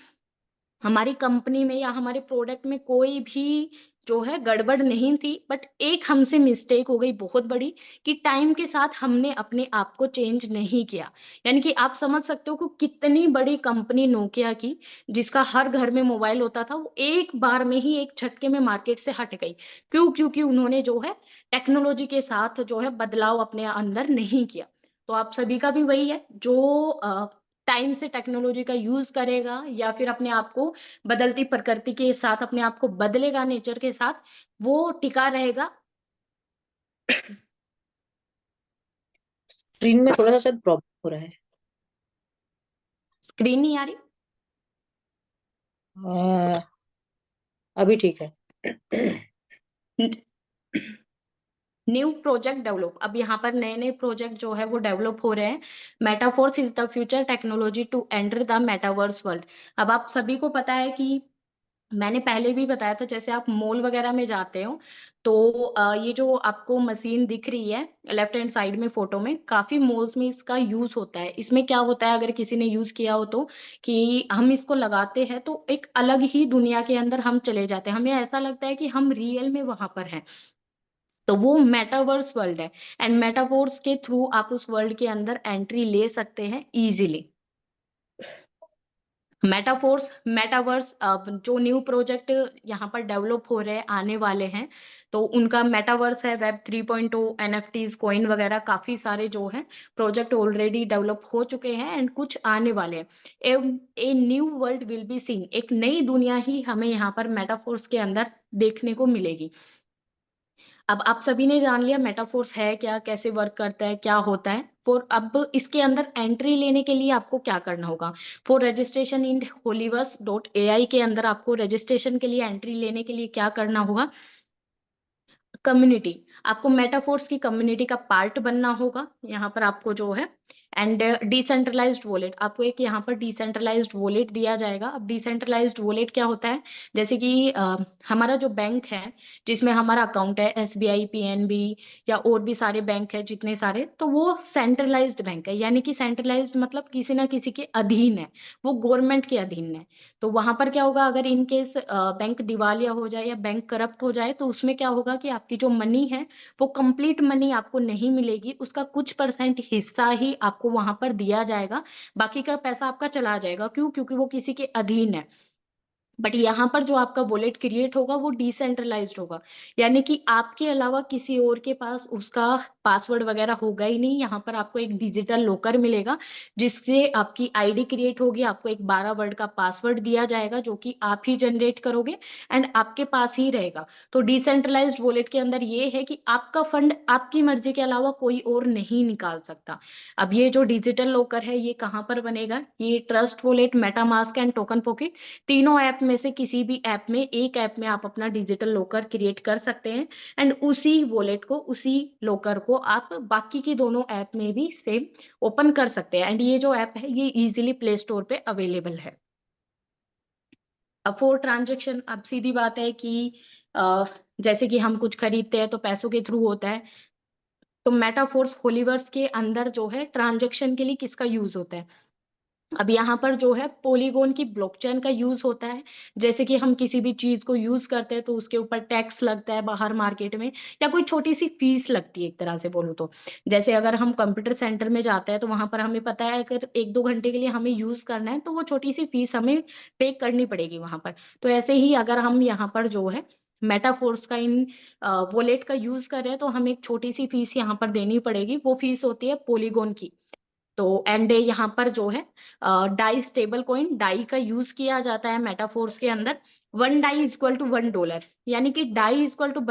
हमारी कंपनी में या हमारे प्रोडक्ट में कोई भी जो है गड़बड़ नहीं थी, बट एक हमसे मिस्टेक हो गई बहुत बड़ी, कि टाइम के साथ हमने अपने आप को चेंज नहीं किया। यानी कि आप समझ सकते हो कि कितनी बड़ी कंपनी नोकिया की, जिसका हर घर में मोबाइल होता था, वो एक बार में ही एक झटके में मार्केट से हट गई। क्यों? क्योंकि उन्होंने जो है टेक्नोलॉजी के साथ जो है बदलाव अपने अंदर नहीं किया। तो आप सभी का भी वही है, जो टाइम से टेक्नोलॉजी का यूज करेगा या फिर अपने आप को बदलती प्रकृति के साथ अपने आप को बदलेगा, नेचर के साथ, वो टिका रहेगा। स्क्रीन में थोड़ा सा शायद प्रॉब्लम हो रहा है। स्क्रीन नहीं आ रही? अ, अभी ठीक है। न्यू प्रोजेक्ट डेवलप, अब यहाँ पर नए नए प्रोजेक्ट जो है वो डेवलप हो रहे हैं। Metaforce is the future technology to enter the metaverse world. अब आप सभी को पता है कि मैंने पहले भी बताया था, जैसे आप मॉल वगैरह में जाते हो तो ये जो आपको मशीन दिख रही है लेफ्ट हैंड साइड में फोटो में, काफी मॉल्स में इसका यूज होता है। इसमें क्या होता है, अगर किसी ने यूज किया हो तो, कि हम इसको लगाते हैं तो एक अलग ही दुनिया के अंदर हम चले जाते हैं, हमें ऐसा लगता है कि हम रियल में वहां पर हैं। तो वो मेटावर्स वर्ल्ड है, एंड मेटावर्स के थ्रू आप उस वर्ल्ड के अंदर एंट्री ले सकते हैं इजीली। मेटाफोर्स मेटावर्स जो न्यू प्रोजेक्ट यहाँ पर डेवलप हो रहे हैं आने वाले हैं, तो उनका मेटावर्स है, वेब 3.0, एनएफटीज, कॉइन वगैरह काफी सारे जो है प्रोजेक्ट ऑलरेडी डेवलप हो चुके हैं एंड कुछ आने वाले हैं। A new world will be seen, एक नई दुनिया ही हमें यहाँ पर मेटाफोर्स के अंदर देखने को मिलेगी। अब आप सभी ने जान लिया मेटाफोर्स है क्या, कैसे वर्क करता है, क्या होता है। फॉर अब इसके अंदर एंट्री लेने के लिए आपको क्या करना होगा, फॉर रजिस्ट्रेशन इन होलीवर्स.ai के अंदर आपको रजिस्ट्रेशन के लिए, एंट्री लेने के लिए क्या करना होगा, कम्युनिटी, आपको मेटाफोर्स की कम्युनिटी का पार्ट बनना होगा। यहाँ पर आपको जो है एंड डिसेंट्रलाइज्ड वॉलेट, आपको एक यहाँ पर डिसेंट्रलाइज्ड वॉलेट दिया जाएगा। अब डिसेंट्रलाइज्ड वॉलेट क्या होता है, जैसे कि हमारा जो बैंक है जिसमें हमारा अकाउंट है, एसबीआई, पीएनबी या और भी सारे बैंक है जितने सारे, तो वो सेंट्रलाइज्ड बैंक है, यानी कि सेंट्रलाइज्ड मतलब किसी ना किसी के अधीन है, वो गवर्नमेंट के अधीन है। तो वहां पर क्या होगा, अगर इन केस बैंक दिवालिया हो जाए या बैंक करप्ट हो जाए, तो उसमें क्या होगा कि आपकी जो मनी है वो कंप्लीट मनी आपको नहीं मिलेगी, उसका कुछ परसेंट हिस्सा ही आपको वहां पर दिया जाएगा, बाकी का पैसा आपका चला जाएगा। क्यों? क्योंकि वो किसी के अधीन है। बट यहाँ पर जो आपका वॉलेट क्रिएट होगा वो डिसेंट्रलाइज्ड होगा, यानी कि आपके अलावा किसी और के पास उसका पासवर्ड वगैरह होगा ही नहीं। यहाँ पर आपको एक डिजिटल लॉकर मिलेगा जिससे आपकी आईडी क्रिएट होगी, आपको एक 12 वर्ड का पासवर्ड दिया जाएगा जो कि आप ही जनरेट करोगे एंड आपके पास ही रहेगा। तो डिसेंट्रलाइज्ड वॉलेट के अंदर ये है कि आपका फंड आपकी मर्जी के अलावा कोई और नहीं निकाल सकता। अब ये जो डिजिटल लॉकर है ये कहाँ पर बनेगा, ये trust wallet, MetaMask and token pocket, तीनों ऐप में से किसी भी ऐप में, एक ऐप में आप अपना डिजिटल लॉकर क्रिएट कर सकते हैं एंड उसी वॉलेट को, उसी लॉकर को आप बाकी की दोनों ऐप में भी सेम ओपन कर सकते हैं। एंड ये जो ऐप है ये इजीली प्ले स्टोर पे अवेलेबल है। अब फॉर ट्रांजेक्शन, अब सीधी बात है कि अ, जैसे कि हम कुछ खरीदते हैं तो पैसों के थ्रू होता है, तो मेटाफोर्स होलीवर्स के अंदर जो है ट्रांजेक्शन के लिए किसका यूज होता है, अब यहाँ पर जो है पॉलीगॉन की ब्लॉकचेन का यूज होता है। जैसे कि हम किसी भी चीज को यूज करते हैं तो उसके ऊपर टैक्स लगता है बाहर मार्केट में, या कोई छोटी सी फीस लगती है एक तरह से बोलूँ तो। जैसे अगर हम कंप्यूटर सेंटर में जाते हैं तो वहां पर हमें पता है अगर 1-2 घंटे के लिए हमें यूज करना है तो वो छोटी सी फीस हमें पे करनी पड़ेगी वहां पर। तो ऐसे ही अगर हम यहाँ पर जो है मेटाफोर्स का इन वॉलेट का यूज कर रहे हैं तो हमें एक छोटी सी फीस यहाँ पर देनी पड़ेगी, वो फीस होती है पॉलीगॉन की। तो एंड यहाँ पर जो है डाई, स्टेबल कॉइन डाई का यूज किया जाता है मेटाफोर्स के अंदर। 1 डाई इक्वल टू $1, यानी कि डाई इक्वल टू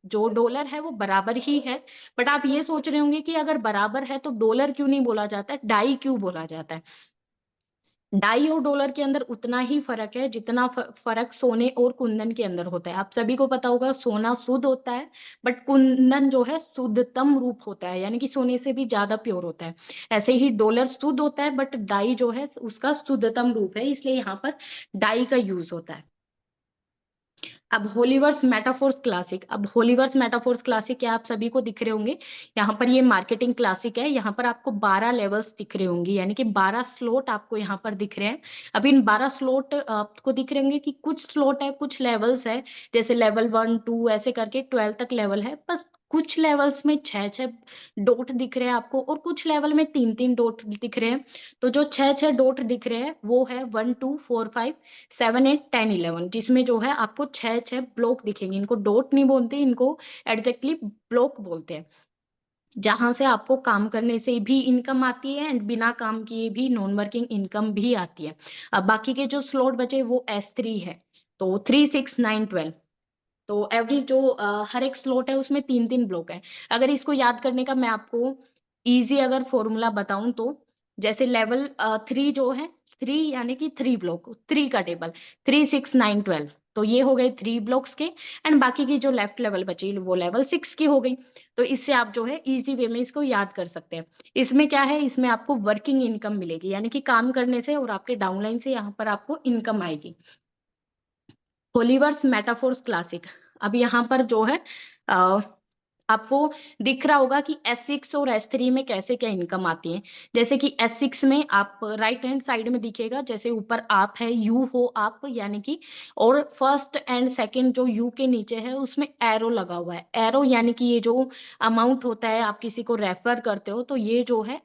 जो डॉलर है वो बराबर ही है। बट आप ये सोच रहे होंगे कि अगर बराबर है तो डॉलर क्यों नहीं बोला जाता है, डाई क्यों बोला जाता है। डाई और डॉलर के अंदर उतना ही फर्क है जितना फर्क सोने और कुंदन के अंदर होता है। आप सभी को पता होगा सोना शुद्ध होता है, बट कुंदन जो है शुद्धतम रूप होता है, यानी कि सोने से भी ज्यादा प्योर होता है। ऐसे ही डॉलर शुद्ध होता है बट डाई जो है उसका शुद्धतम रूप है, इसलिए यहाँ पर डाई का यूज होता है। अब होलीवर्स मेटाफोर्स क्लासिक, अब होलीवर्स मेटाफोर्स क्लासिक क्या आप सभी को दिख रहे होंगे, यहाँ पर ये मार्केटिंग क्लासिक है। यहाँ पर आपको 12 लेवल्स दिख रहे होंगे, यानी कि 12 स्लॉट आपको यहाँ पर दिख रहे हैं। अब इन 12 स्लॉट आपको दिख रहे होंगे कि कुछ स्लॉट है, कुछ लेवल्स है, जैसे लेवल 1 2 ऐसे करके 12 तक लेवल है। बस कुछ लेवल्स में 6 6 डॉट दिख रहे हैं आपको और कुछ लेवल में 3 3 डॉट दिख रहे हैं। तो जो 6 6 डॉट दिख रहे हैं वो है 1 2 4 5 7 8 10 11, जिसमें जो है आपको 6 6 ब्लॉक दिखेंगे। इनको डॉट नहीं बोलते, इनको एग्जैक्टली ब्लॉक बोलते हैं, जहां से आपको काम करने से भी इनकम आती है एंड बिना काम किए भी नॉन वर्किंग इनकम भी आती है। अब बाकी के जो स्लॉट बचे वो S3 है, तो 3 6 9 12। तो एवरी जो हर एक स्लॉट है उसमें 3 3 ब्लॉक है। अगर इसको याद करने का मैं आपको इजी अगर फॉर्मूला बताऊं तो, जैसे लेवल 3 जो है, 3 यानी कि 3 ब्लॉक, 3 का टेबल, 3 6 9 12। तो ये हो गए 3 ब्लॉक्स के, एंड बाकी की जो लेफ्ट लेवल बची वो लेवल 6 की हो गई। तो इससे आप जो है इजी वे में इसको याद कर सकते हैं। इसमें क्या है, इसमें आपको वर्किंग इनकम मिलेगी, यानी कि काम करने से और आपके डाउनलाइन से यहाँ पर आपको इनकम आएगी। होलीवर्स मेटाफोर्स क्लासिक, अब यहाँ पर जो है आपको दिख रहा होगा कि S6 और S3 में कैसे क्या इनकम आती है। जैसे कि S6 में आप राइट हैंड साइड में दिखेगा, जैसे ऊपर आप है, यू हो आप, यानी कि, और फर्स्ट एंड सेकंड जो यू के नीचे है उसमें एरो लगा हुआ है। एरो यानी कि ये जो अमाउंट होता है, आप किसी को रेफर करते हो तो ये जो है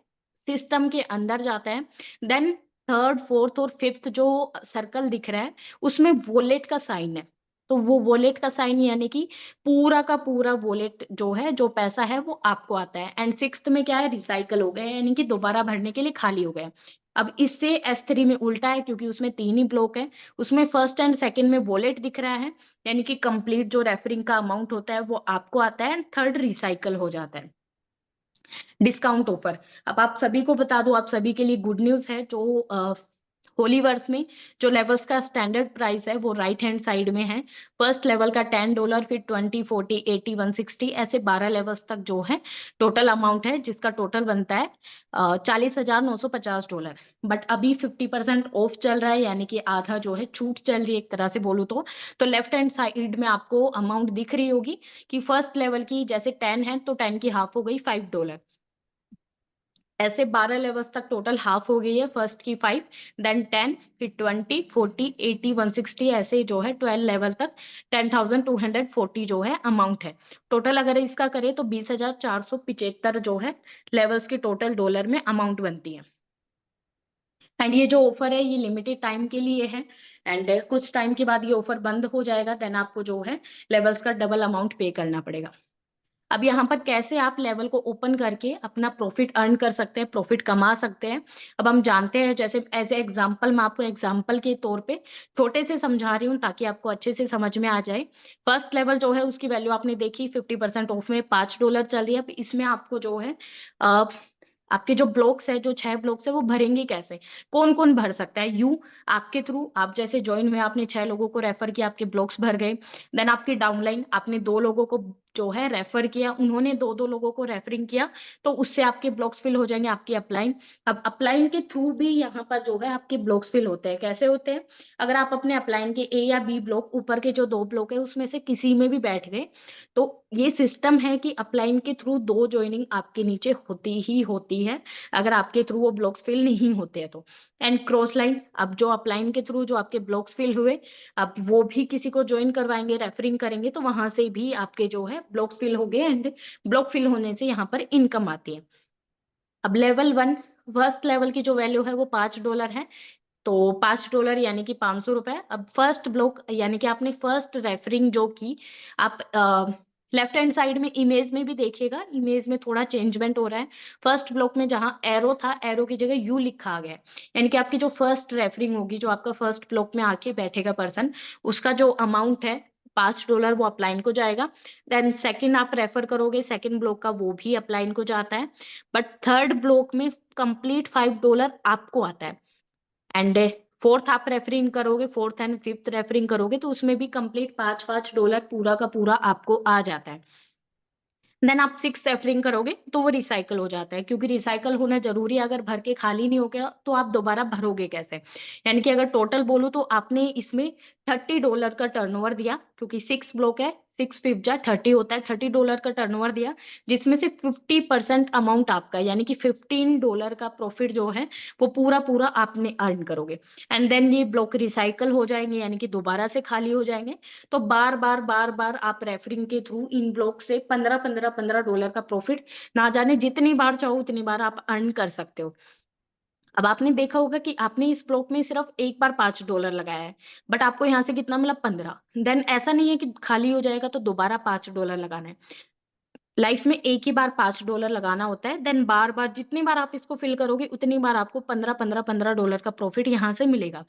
सिस्टम के अंदर जाता है। देन थर्ड, फोर्थ और फिफ्थ जो सर्कल दिख रहा है उसमें वॉलेट का साइन है। तो वो वॉलेट का साइन यानी कि पूरा का पूरा वॉलेट जो है, जो पैसा है वो आपको आता है। एंड सिक्स्थ में क्या है, रिसाइकल हो गए, यानी कि दोबारा भरने के लिए खाली हो गए। अब इससे S3 में उल्टा है, क्योंकि उसमें 3 ही ब्लॉक है। उसमें फर्स्ट एंड सेकंड में वॉलेट दिख रहा है, यानी कि कंप्लीट जो रेफरिंग का अमाउंट होता है वो आपको आता है, एंड थर्ड रिसाइकल हो जाता है। डिस्काउंट ऑफर, अब आप सभी को बता दो, आप सभी के लिए गुड न्यूज है, जो होलीवर्स में जो लेवल्स का स्टैंडर्ड प्राइस है वो राइट हैंड साइड में है। फर्स्ट लेवल का $10, फिर 20, 40, 80, 160, ऐसे 12 लेवल्स तक जो है टोटल अमाउंट है, जिसका टोटल बनता है $40,950। बट अभी 50% ऑफ चल रहा है, यानी कि आधा जो है छूट चल रही है एक तरह से बोलूँ तो लेफ्ट हैंड साइड में आपको अमाउंट दिख रही होगी कि फर्स्ट लेवल की जैसे 10 है तो 10 की हाफ हो गई $5। ऐसे 12 लेवल्स तक टोटल हाफ हो गई है, फर्स्ट की 5, देन 10, फिर 20, 40, 80, 160, ऐसे जो है 12 लेवल तक 10,240 जो है अमाउंट है। टोटल अगर इसका करें तो 20,475 जो है लेवल्स की टोटल डॉलर में अमाउंट बनती है। एंड ये जो ऑफर है ये लिमिटेड टाइम के लिए है, एंड कुछ टाइम के बाद ये ऑफर बंद हो जाएगा, देन आपको जो है लेवल्स का डबल अमाउंट पे करना पड़ेगा। अब यहाँ पर कैसे आप लेवल को ओपन करके अपना प्रॉफिट अर्न कर सकते हैं, प्रॉफिट कमा सकते हैं, अब हम जानते हैं। जैसे एज ए एग्जांपल, मैं आपको एग्जांपल के तौर पे छोटे से समझा रही हूँ ताकि आपको अच्छे से समझ में आ जाए। फर्स्ट लेवल जो है उसकी वैल्यू आपने देखी, 50% ऑफ में $5 चल रही है। अब इसमें आपको जो है आपके जो ब्लॉक्स है, जो 6 ब्लॉक्स है, वो भरेंगे कैसे, कौन कौन भर सकता है? यू, आपके थ्रू, आप जैसे ज्वाइन हुए, आपने 6 लोगों को रेफर किया, आपके ब्लॉक्स भर गए। देन आपकी डाउनलाइन, आपने 2 लोगों को जो है रेफर किया, उन्होंने 2-2 लोगों को रेफरिंग किया, तो उससे आपके ब्लॉक्स फिल हो जाएंगे। आपकी अपलाइन, अब अपलाइन के थ्रू भी यहाँ पर जो है आपके ब्लॉक्स फिल होते हैं। कैसे होते हैं? अगर आप अपने अपलाइन के ए या बी ब्लॉक, ऊपर के जो 2 ब्लॉक है उसमें से किसी में भी बैठ गए, तो ये सिस्टम है कि अपलाइन के थ्रू 2 ज्वाइनिंग आपके नीचे होती ही होती है, अगर आपके थ्रू वो ब्लॉक्स फिल नहीं होते हैं तो। एंड क्रॉस लाइन, अब जो अपलाइन के थ्रू जो आपके ब्लॉक्स फिल हुए, अब वो भी किसी को ज्वाइन करवाएंगे, रेफरिंग करेंगे, तो वहां से भी आपके जो है ब्लॉक्स फिल हो गए, एंड ब्लॉक फिल होने से यहाँ पर इनकम आती है। अब लेवल 1, फर्स्ट लेवल की जो वैल्यू है वो $5 है, तो $5 यानी कि ₹500। अब फर्स्ट ब्लॉक यानी कि आपने फर्स्ट रेफरिंग जो की, आप लेफ्ट हैंड साइड में इमेज में भी देखिएगा, इमेज में थोड़ा चेंजमेंट हो रहा है। फर्स्ट ब्लॉक में जहां एरो था, एरो की जगह यू लिखा आ गया है, यानी कि आपकी जो फर्स्ट रेफरिंग होगी, जो आपका फर्स्ट ब्लॉक में आके बैठेगा पर्सन, उसका जो अमाउंट है $5 वो अपलाइन को जाएगा। देन सेकंड आप रेफर करोगे, सेकंड ब्लॉक का वो भी अपलाइन को जाता है, बट थर्ड ब्लॉक में कंप्लीट $5 आपको आता है। एंड फोर्थ आप रेफरिंग करोगे, फोर्थ एंड फिफ्थ रेफरिंग करोगे, तो उसमें भी कंप्लीट $5 पूरा का पूरा आपको आ जाता है। देन आप 6 रेफरिंग करोगे तो वो रिसाइकल हो जाता है, क्योंकि रिसाइकल होना जरूरी है। अगर भर के खाली नहीं हो गया तो आप दोबारा भरोगे कैसे? यानी कि अगर टोटल बोलूं तो आपने इसमें $30 का टर्नओवर दिया, क्योंकि 6 ब्लॉक है, 6 5 जा 30 होता है, $30 का टर्नओवर दिया, जिसमें से 50% अमाउंट आपका, यानी कि $15 का प्रॉफिट जो है वो पूरा पूरा आपने अर्न करोगे। एंड देन ये ब्लॉक रिसाइकल हो जाएंगे, यानी कि दोबारा से खाली हो जाएंगे। तो बार बार आप रेफरिंग के थ्रू इन ब्लॉक से $15 का प्रॉफिट, ना जाने जितनी बार चाहो उतनी बार आप अर्न कर सकते हो। अब आपने देखा होगा कि आपने इस ब्लॉक में सिर्फ एक बार $5 लगाया है, बट आपको यहाँ से कितना मिला? 15। देन ऐसा नहीं है कि खाली हो जाएगा तो दोबारा $5 लगाना है। लाइफ में एक ही बार $5 लगाना होता है। देन बार बार जितनी बार आप इसको फिल करोगे उतनी बार आपको 15 का प्रॉफिट यहाँ से मिलेगा।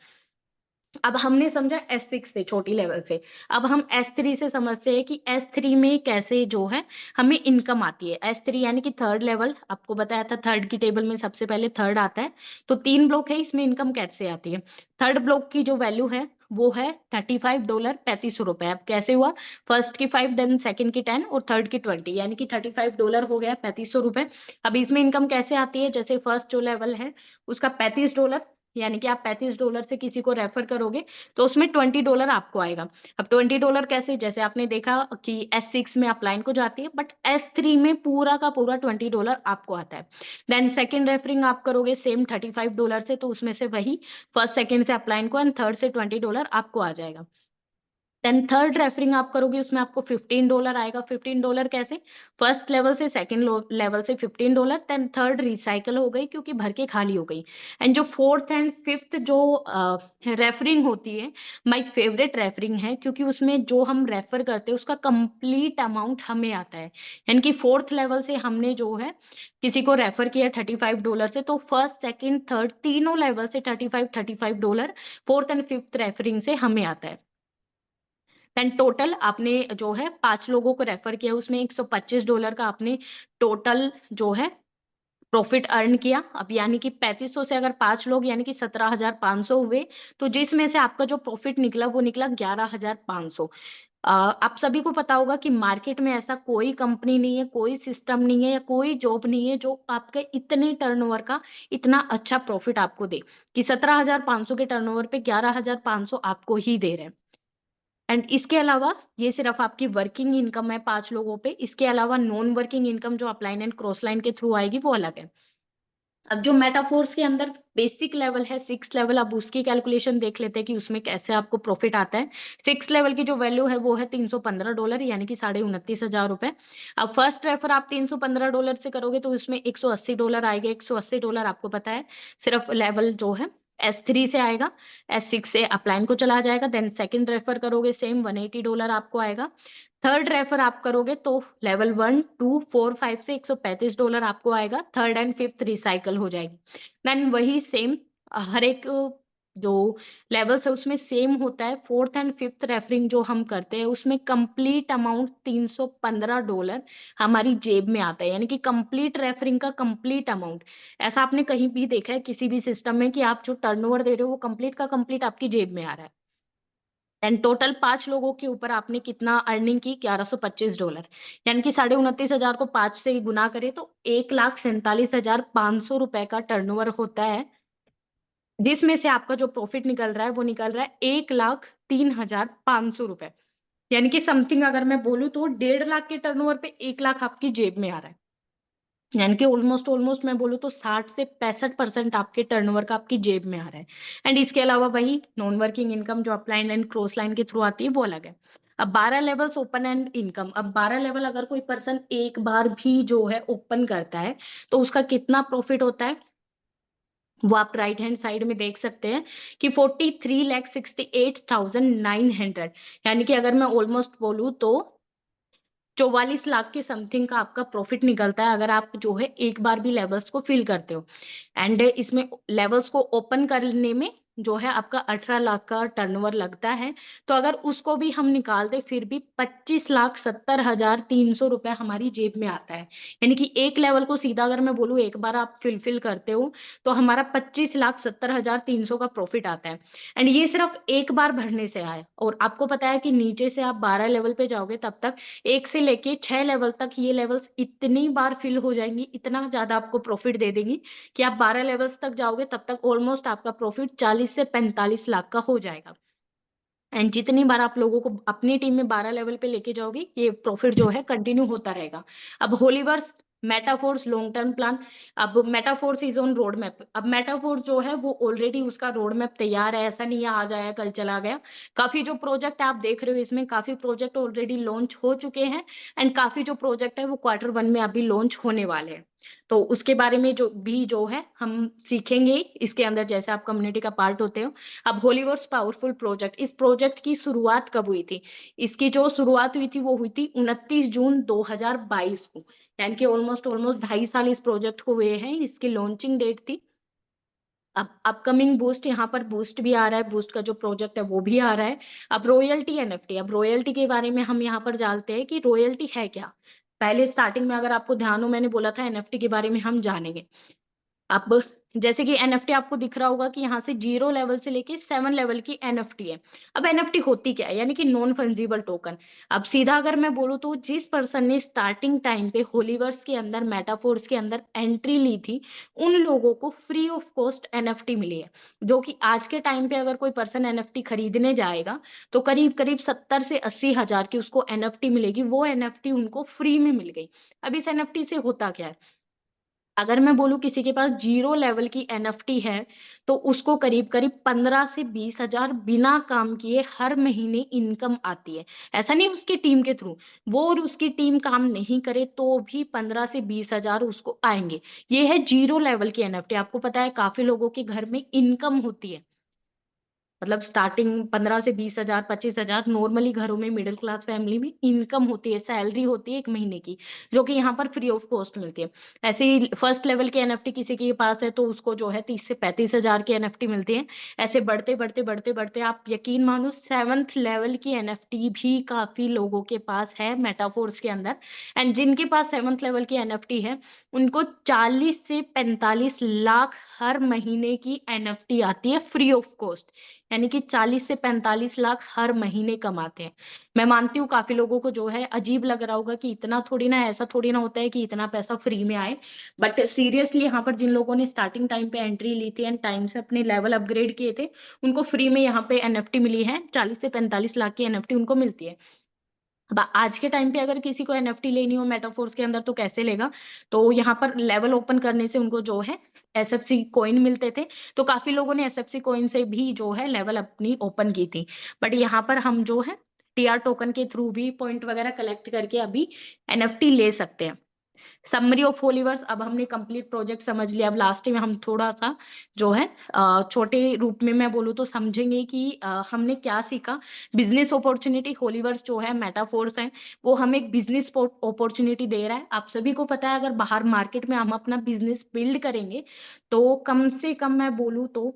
अब हमने समझा S6 से, छोटी लेवल से। अब हम S3 से समझते हैं कि S3 में कैसे जो है हमें इनकम आती है। S3 यानी कि थर्ड लेवल, आपको बताया था थर्ड की टेबल में सबसे पहले थर्ड आता है, तो 3 ब्लॉक है, इसमें इनकम कैसे आती है? थर्ड ब्लॉक की जो वैल्यू है वो है $35, ₹3500। अब कैसे हुआ, फर्स्ट की 5, देन सेकंड की 10 और थर्ड की 20, यानी कि $35 हो गया, ₹3500। अब इसमें इनकम कैसे आती है, जैसे फर्स्ट जो लेवल है उसका $35, यानी कि आप $35 से किसी को रेफर करोगे तो उसमें $20 आपको आएगा। अब $20 कैसे, जैसे आपने देखा कि S6 में अपलाइन को जाती है, बट S3 में पूरा का पूरा $20 आपको आता है। देन सेकंड रेफरिंग आप करोगे सेम $35 से, तो उसमें से वही फर्स्ट सेकंड से अपलाइन को एंड थर्ड से $20 आपको आ जाएगा। देन थर्ड रेफरिंग आप करोगे उसमें आपको $15 आएगा। $15 कैसे, फर्स्ट लेवल से सेकंड लेवल से $15, देन थर्ड रिसाइकल हो गई क्योंकि भर के खाली हो गई। एंड जो फोर्थ एंड फिफ्थ जो रेफरिंग होती है, माय फेवरेट रेफरिंग है, क्योंकि उसमें जो हम रेफर करते हैं उसका कंप्लीट अमाउंट हमें आता है। यानी कि फोर्थ लेवल से हमने जो है किसी को रेफर किया $35 से, तो फर्स्ट सेकंड थर्ड तीनों लेवल से 35 $35 फोर्थ एंड फिफ्थ रेफरिंग से हमें आता है। देन टोटल आपने जो है 5 लोगों को रेफर किया, उसमें $125 का आपने टोटल जो है प्रॉफिट अर्न किया। अब यानी कि 3500 से अगर 5 लोग यानी कि 17,500 हुए, तो जिसमें से आपका जो प्रॉफिट निकला वो निकला 11,500। आप सभी को पता होगा कि मार्केट में ऐसा कोई कंपनी नहीं है, कोई सिस्टम नहीं है या कोई जॉब नहीं है जो आपके इतने टर्नओवर का इतना अच्छा प्रॉफिट आपको दे, कि 17,500 के टर्नओवर पे 11,500 आपको ही दे रहे हैं। एंड इसके अलावा ये सिर्फ आपकी वर्किंग इनकम है 5 लोगों पे, इसके अलावा नॉन वर्किंग इनकम जो अपलाइन एंड क्रॉस लाइन के थ्रू आएगी वो अलग है। अब जो मेटाफोर्स के अंदर बेसिक लेवल है 6 लेवल, अब उसकी कैलकुलेशन देख लेते हैं कि उसमें कैसे आपको प्रॉफिट आता है। 6 लेवल की जो वैल्यू है वो है $315, यानी कि $29,500। अब फर्स्ट रेफर आप $315 से करोगे तो उसमें $180 आएगा। $180 आपको पता है सिर्फ लेवल जो है S3 से आएगा, S6 से अपलाइन को चला जाएगा। देन सेकंड रेफर करोगे सेम $180 आपको आएगा। थर्ड रेफर आप करोगे तो लेवल 1, 2, 4, 5 से $135 आपको आएगा। थर्ड एंड फिफ्थ रिसाइकल हो जाएगी। देन वही सेम हर एक जो लेवल्स है उसमें सेम होता है। फोर्थ एंड फिफ्थ रेफरिंग जो हम करते हैं उसमें कंप्लीट अमाउंट $315 हमारी जेब में आता है, यानी कि कंप्लीट रेफरिंग का कंप्लीट अमाउंट। ऐसा आपने कहीं भी देखा है किसी भी सिस्टम में कि आप जो टर्नओवर दे रहे हो वो कंप्लीट का कंप्लीट आपकी जेब में आ रहा है। एंड टोटल 5 लोगों के ऊपर आपने कितना अर्निंग की, $1125, यानी कि 29,500 को 5 से गुना करें तो ₹1,47,500 का टर्नओवर होता है, जिसमें से आपका जो प्रॉफिट निकल रहा है वो निकल रहा है ₹1,03,500। यानी कि समथिंग अगर मैं बोलूँ तो 1.5 लाख के टर्नओवर पे 1 लाख आपकी जेब में आ रहा है। यानी कि ऑलमोस्ट मैं बोलूँ तो 60 से 65% आपके टर्नओवर का आपकी जेब में आ रहा है। एंड इसके अलावा वही नॉन वर्किंग इनकम जो अपलाइन एंड क्रॉस लाइन के थ्रू आती है वो अलग है। अब 12 लेवल्स ओपन एंड इनकम। अब 12 लेवल अगर कोई पर्सन एक बार भी जो है ओपन करता है तो उसका कितना प्रॉफिट होता है, वो आप राइट हैंड साइड में देख सकते हैं कि 43,68,900, यानी कि अगर मैं ऑलमोस्ट बोलूँ तो 44 लाख के समथिंग का आपका प्रॉफिट निकलता है अगर आप जो है एक बार भी लेवल्स को फिल करते हो। एंड इसमें लेवल्स को ओपन करने में जो है आपका 18 लाख का टर्नओवर लगता है। तो अगर उसको भी हम निकाल दें फिर भी 25,70,300 रुपए हमारी जेब में आता है। यानी कि एक लेवल को सीधा अगर मैं बोलूँ एक बार आप फिल करते हो तो हमारा 25,70,300 का प्रॉफिट आता है। एंड ये सिर्फ एक बार भरने से आया, और आपको पता है कि नीचे से आप 12 लेवल पे जाओगे तब तक 1 से लेके 6 लेवल तक ये लेवल्स इतनी बार फिल हो जाएँगी, इतना ज़्यादा आपको प्रॉफिट दे देंगी कि आप 12 लेवल्स तक जाओगे तब तक ऑलमोस्ट आपका प्रॉफिट 40 से 45 लाख का हो जाएगा। एंड जितनी बार आप लोगों को अपनी टीम में 12 लेवल पे लेके जाओगे, ये प्रॉफिट जो है कंटिन्यू होता रहेगा। अब Holiverse, Metaforce, long term plan. अब Metaforce is on road map. अब मेटाफोर्स जो है वो ऑलरेडी उसका रोड मैप तैयार है, ऐसा नहीं है आज आया कल चला गया। काफ़ी जो प्रोजेक्ट आप देख रहे हो इसमें काफ़ी प्रोजेक्ट ऑलरेडी लॉन्च हो चुके हैं एंड काफ़ी जो प्रोजेक्ट है वो क्वार्टर 1 में अभी लॉन्च होने वाले हैं। तो उसके बारे में जो है हम सीखेंगे इसके अंदर, जैसे आप कम्युनिटी का पार्ट होते हो। अब होलीवर्स पावरफुल प्रोजेक्ट, इस प्रोजेक्ट की शुरुआत कब हुई थी? इसकी जो शुरुआत हुई थी वो हुई थी 29 जून 2022 को, यानी कि ऑलमोस्ट 2.5 साल इस प्रोजेक्ट को हुए हैं। इसकी लॉन्चिंग डेट थी। अब अपकमिंग बूस्ट, यहाँ पर बूस्ट भी आ रहा है, बूस्ट का जो प्रोजेक्ट है वो भी आ रहा है। अब रॉयल्टी एनएफटी, अब रॉयल्टी के बारे में हम यहाँ पर जानते हैं कि रॉयल्टी है क्या। पहले स्टार्टिंग में अगर आपको ध्यान हो मैंने बोला था एनएफटी के बारे में हम जानेंगे। अब जैसे कि एनएफटी आपको दिख रहा होगा कि यहाँ से 0 लेवल से लेके 7 लेवल की एनएफटी है। अब एनएफटी होती क्या है, यानी कि नॉन फंजिबल टोकन। अब सीधा अगर मैं बोलूँ तो जिस पर्सन ने स्टार्टिंग टाइम पे होलीवर्स के अंदर, मेटाफोर्स के अंदर एंट्री ली थी, उन लोगों को फ्री ऑफ कॉस्ट एनएफटी मिली है। जो कि आज के टाइम पे अगर कोई पर्सन एनएफटी खरीदने जाएगा तो करीब करीब 70 से 80 हजार की उसको एनएफटी मिलेगी। वो एनएफटी उनको फ्री में मिल गई। अब इस एनएफटी से होता क्या है, अगर मैं बोलूँ किसी के पास 0 लेवल की एनएफटी है, तो उसको करीब-करीब 15 से 20 हज़ार बिना काम किए हर महीने इनकम आती है। ऐसा नहीं उसकी टीम के थ्रू, वो और उसकी टीम काम नहीं करे तो भी 15 से 20 हज़ार उसको आएँगे। ये है 0 लेवल की एनएफटी। आपको पता है काफ़ी लोगों के घर में इनकम होती है। मतलब स्टार्टिंग 15 से 20 हज़ार, 25 हज़ार नॉर्मली घरों में, मिडल क्लास फैमिली में इनकम होती है, सैलरी होती है 1 महीने की, जो कि यहाँ पर फ्री ऑफ कॉस्ट मिलती है। ऐसे ही फर्स्ट लेवल की एनएफटी किसी के पास है तो उसको जो है 30 से 35 हज़ार की एनएफटी मिलती है। ऐसे बढ़ते आप यकीन मानो 7th लेवल की एनएफटी भी काफ़ी लोगों के पास है मेटाफोर्स के अंदर। एंड जिनके पास 7th लेवल की एनएफटी है, उनको 40 से 45 लाख हर महीने की एनएफटी आती है फ्री ऑफ कॉस्ट। यानी कि 40 से 45 लाख हर महीने कमाते हैं। मैं मानती हूँ काफ़ी लोगों को जो है अजीब लग रहा होगा कि इतना थोड़ी ना, ऐसा थोड़ी ना होता है कि इतना पैसा फ्री में आए। बट सीरियसली यहाँ पर जिन लोगों ने स्टार्टिंग टाइम पे एंट्री ली थी एंड टाइम से अपने लेवल अपग्रेड किए थे, उनको फ्री में यहाँ पे एनएफटी मिली है। 40 से 45 लाख की एनएफटी उनको मिलती है। अब आज के टाइम पे अगर किसी को एनएफटी लेनी हो मेटाफोर्स के अंदर तो कैसे लेगा? तो यहाँ पर लेवल ओपन करने से उनको जो है एसएफसी कॉइन मिलते थे। तो काफ़ी लोगों ने एसएफसी कॉइन से भी जो है लेवल अपनी ओपन की थी। बट यहाँ पर हम जो है टीआर टोकन के थ्रू भी पॉइंट वगैरह कलेक्ट करके अभी एनएफटी ले सकते हैं। समरी ऑफ होलीवर्स, अब हमने कंप्लीट प्रोजेक्ट समझ लिया। अब लास्ट में हम थोड़ा-सा जो है छोटे रूप में मैं बोलूँ तो समझेंगे कि हमने क्या सीखा। बिज़नेस अपॉर्च्युनिटी होलीवर्स जो है मेटाफोर्स है, वो हमें एक बिज़नेस अपॉर्च्युनिटी दे रहा है। आप सभी को पता है अगर बाहर मार्केट में हम अपना बिज़नेस बिल्ड करेंगे, तो कम से कम मैं बोलूँ तो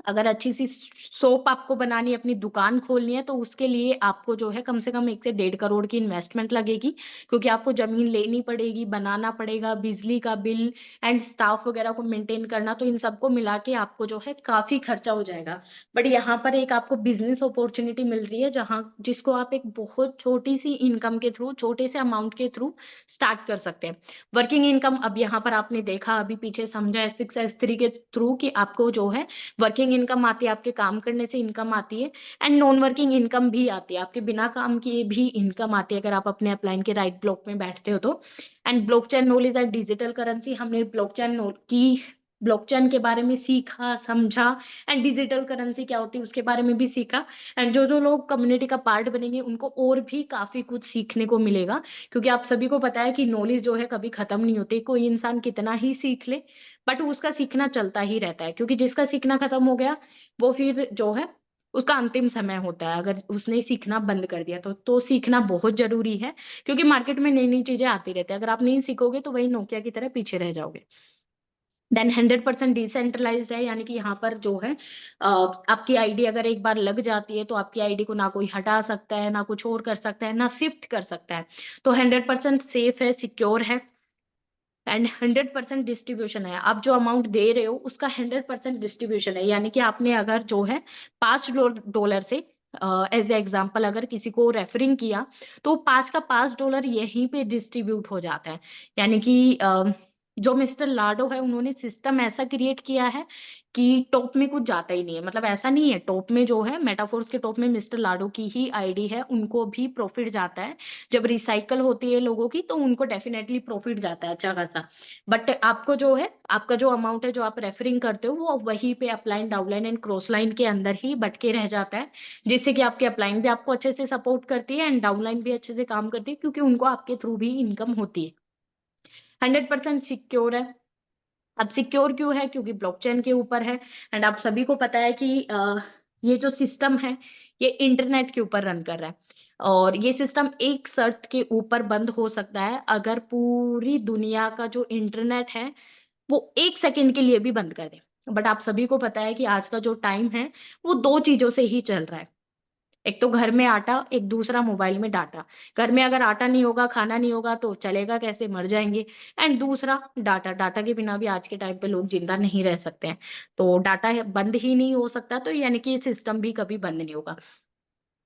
अगर अच्छी-सी शॉप आपको बनानी है, अपनी दुकान खोलनी है, तो उसके लिए आपको जो है कम से कम 1 से 1.5 करोड़ की इन्वेस्टमेंट लगेगी, क्योंकि आपको ज़मीन लेनी पड़ेगी, बनाना पड़ेगा, बिजली का बिल एंड स्टाफ वगैरह को मेंटेन करना, तो इन सबको मिला के आपको जो है काफ़ी खर्चा हो जाएगा। बट यहाँ पर एक आपको बिज़नेस अपॉर्च्युनिटी मिल रही है, जहाँ जिसको आप एक बहुत छोटी-सी इनकम के थ्रू, छोटे से अमाउंट के थ्रू स्टार्ट कर सकते हैं। वर्किंग इनकम, अब यहाँ पर आपने देखा अभी पीछे समझा S6 S3 के थ्रू कि आपको जो है वर्किंग इनकम आती है, आपके काम करने से इनकम आती है एंड नॉन वर्किंग इनकम भी आती है, आपके बिना काम किए भी इनकम आती है अगर आप अपने अपलाइन के राइट ब्लॉक में बैठते हो तो। And blockchain knowledge and digital currency, हमने ब्लॉकचेन के बारे में सीखा, समझा एंड डिजिटल करेंसी क्या होती है उसके बारे में भी सीखा। एंड जो लोग कम्युनिटी का पार्ट बनेंगे उनको और भी काफ़ी कुछ सीखने को मिलेगा, क्योंकि आप सभी को पता है कि नॉलेज जो है कभी खत्म नहीं होती। कोई इंसान कितना ही सीख ले, बट उसका सीखना चलता ही रहता है, क्योंकि जिसका सीखना खत्म हो गया, वो फिर जो है उसका अंतिम समय होता है, अगर उसने सीखना बंद कर दिया तो सीखना बहुत ज़रूरी है, क्योंकि मार्केट में नई-नई चीज़ें आती रहती हैं। अगर आप नहीं सीखोगे तो वही नोकिया की तरह पीछे रह जाओगे। देन 100% डिसेंट्रलाइज़्ड है, यानी कि यहाँ पर जो है आपकी आईडी अगर एक बार लग जाती है तो आपकी आईडी को ना कोई हटा सकता है, ना कुछ और कर सकता है, ना शिफ्ट कर सकता है। तो 100% सेफ है, सिक्योर है एंड 100% डिस्ट्रीब्यूशन है। आप जो अमाउंट दे रहे हो उसका 100% डिस्ट्रीब्यूशन है, यानी कि आपने अगर जो है $5 से एज़ ए एग्ज़ाम्पल अगर किसी को रेफरिंग किया, तो 5 का $5 यहीं पे डिस्ट्रीब्यूट हो जाता है। यानी कि जो मिस्टर लाडो है उन्होंने सिस्टम ऐसा क्रिएट किया है कि टॉप में कुछ जाता ही नहीं है। मतलब ऐसा नहीं है, टॉप में जो है मेटाफोर्स के टॉप में मिस्टर लाडो की ही आईडी है, उनको भी प्रॉफ़िट जाता है। जब रिसाइकल होती है लोगों की तो उनको डेफिनिटली प्रॉफिट जाता है अच्छा खासा। बट आपको जो है, आपका जो अमाउंट है जो आप रेफरिंग करते हो वो वहीं पे upline, downline and cross line के अंदर ही बँट रह जाता है। जिससे कि आपकी अपलाइन भी आपको अच्छे से सपोर्ट करती है एंड डाउनलाइन भी अच्छे से काम करती है, क्योंकि उनको आपके थ्रू भी इनकम होती है। 100% सिक्योर है। अब सिक्योर क्यों है? क्योंकि ब्लॉकचेन के ऊपर है एंड आप सभी को पता है कि ये जो सिस्टम है, ये इंटरनेट के ऊपर रन कर रहा है और ये सिस्टम एक शर्त के ऊपर बंद हो सकता है, अगर पूरी दुनिया का जो इंटरनेट है, वो 1 सेकंड के लिए भी बंद कर दे। बट आप सभी को पता है कि आज का जो टाइम है, वो 2 चीज़ों से ही चल रहा है। एक तो घर में आटा, एक दूसरा मोबाइल में डाटा। घर में अगर आटा नहीं होगा, खाना नहीं होगा तो चलेगा कैसे? मर जाएँगे। एंड दूसरा डाटा, डाटा के बिना भी आज के टाइम पे लोग ज़िंदा नहीं रह सकते हैं। तो डाटा है बंद ही नहीं हो सकता, तो यानी कि ये सिस्टम भी कभी बंद नहीं होगा।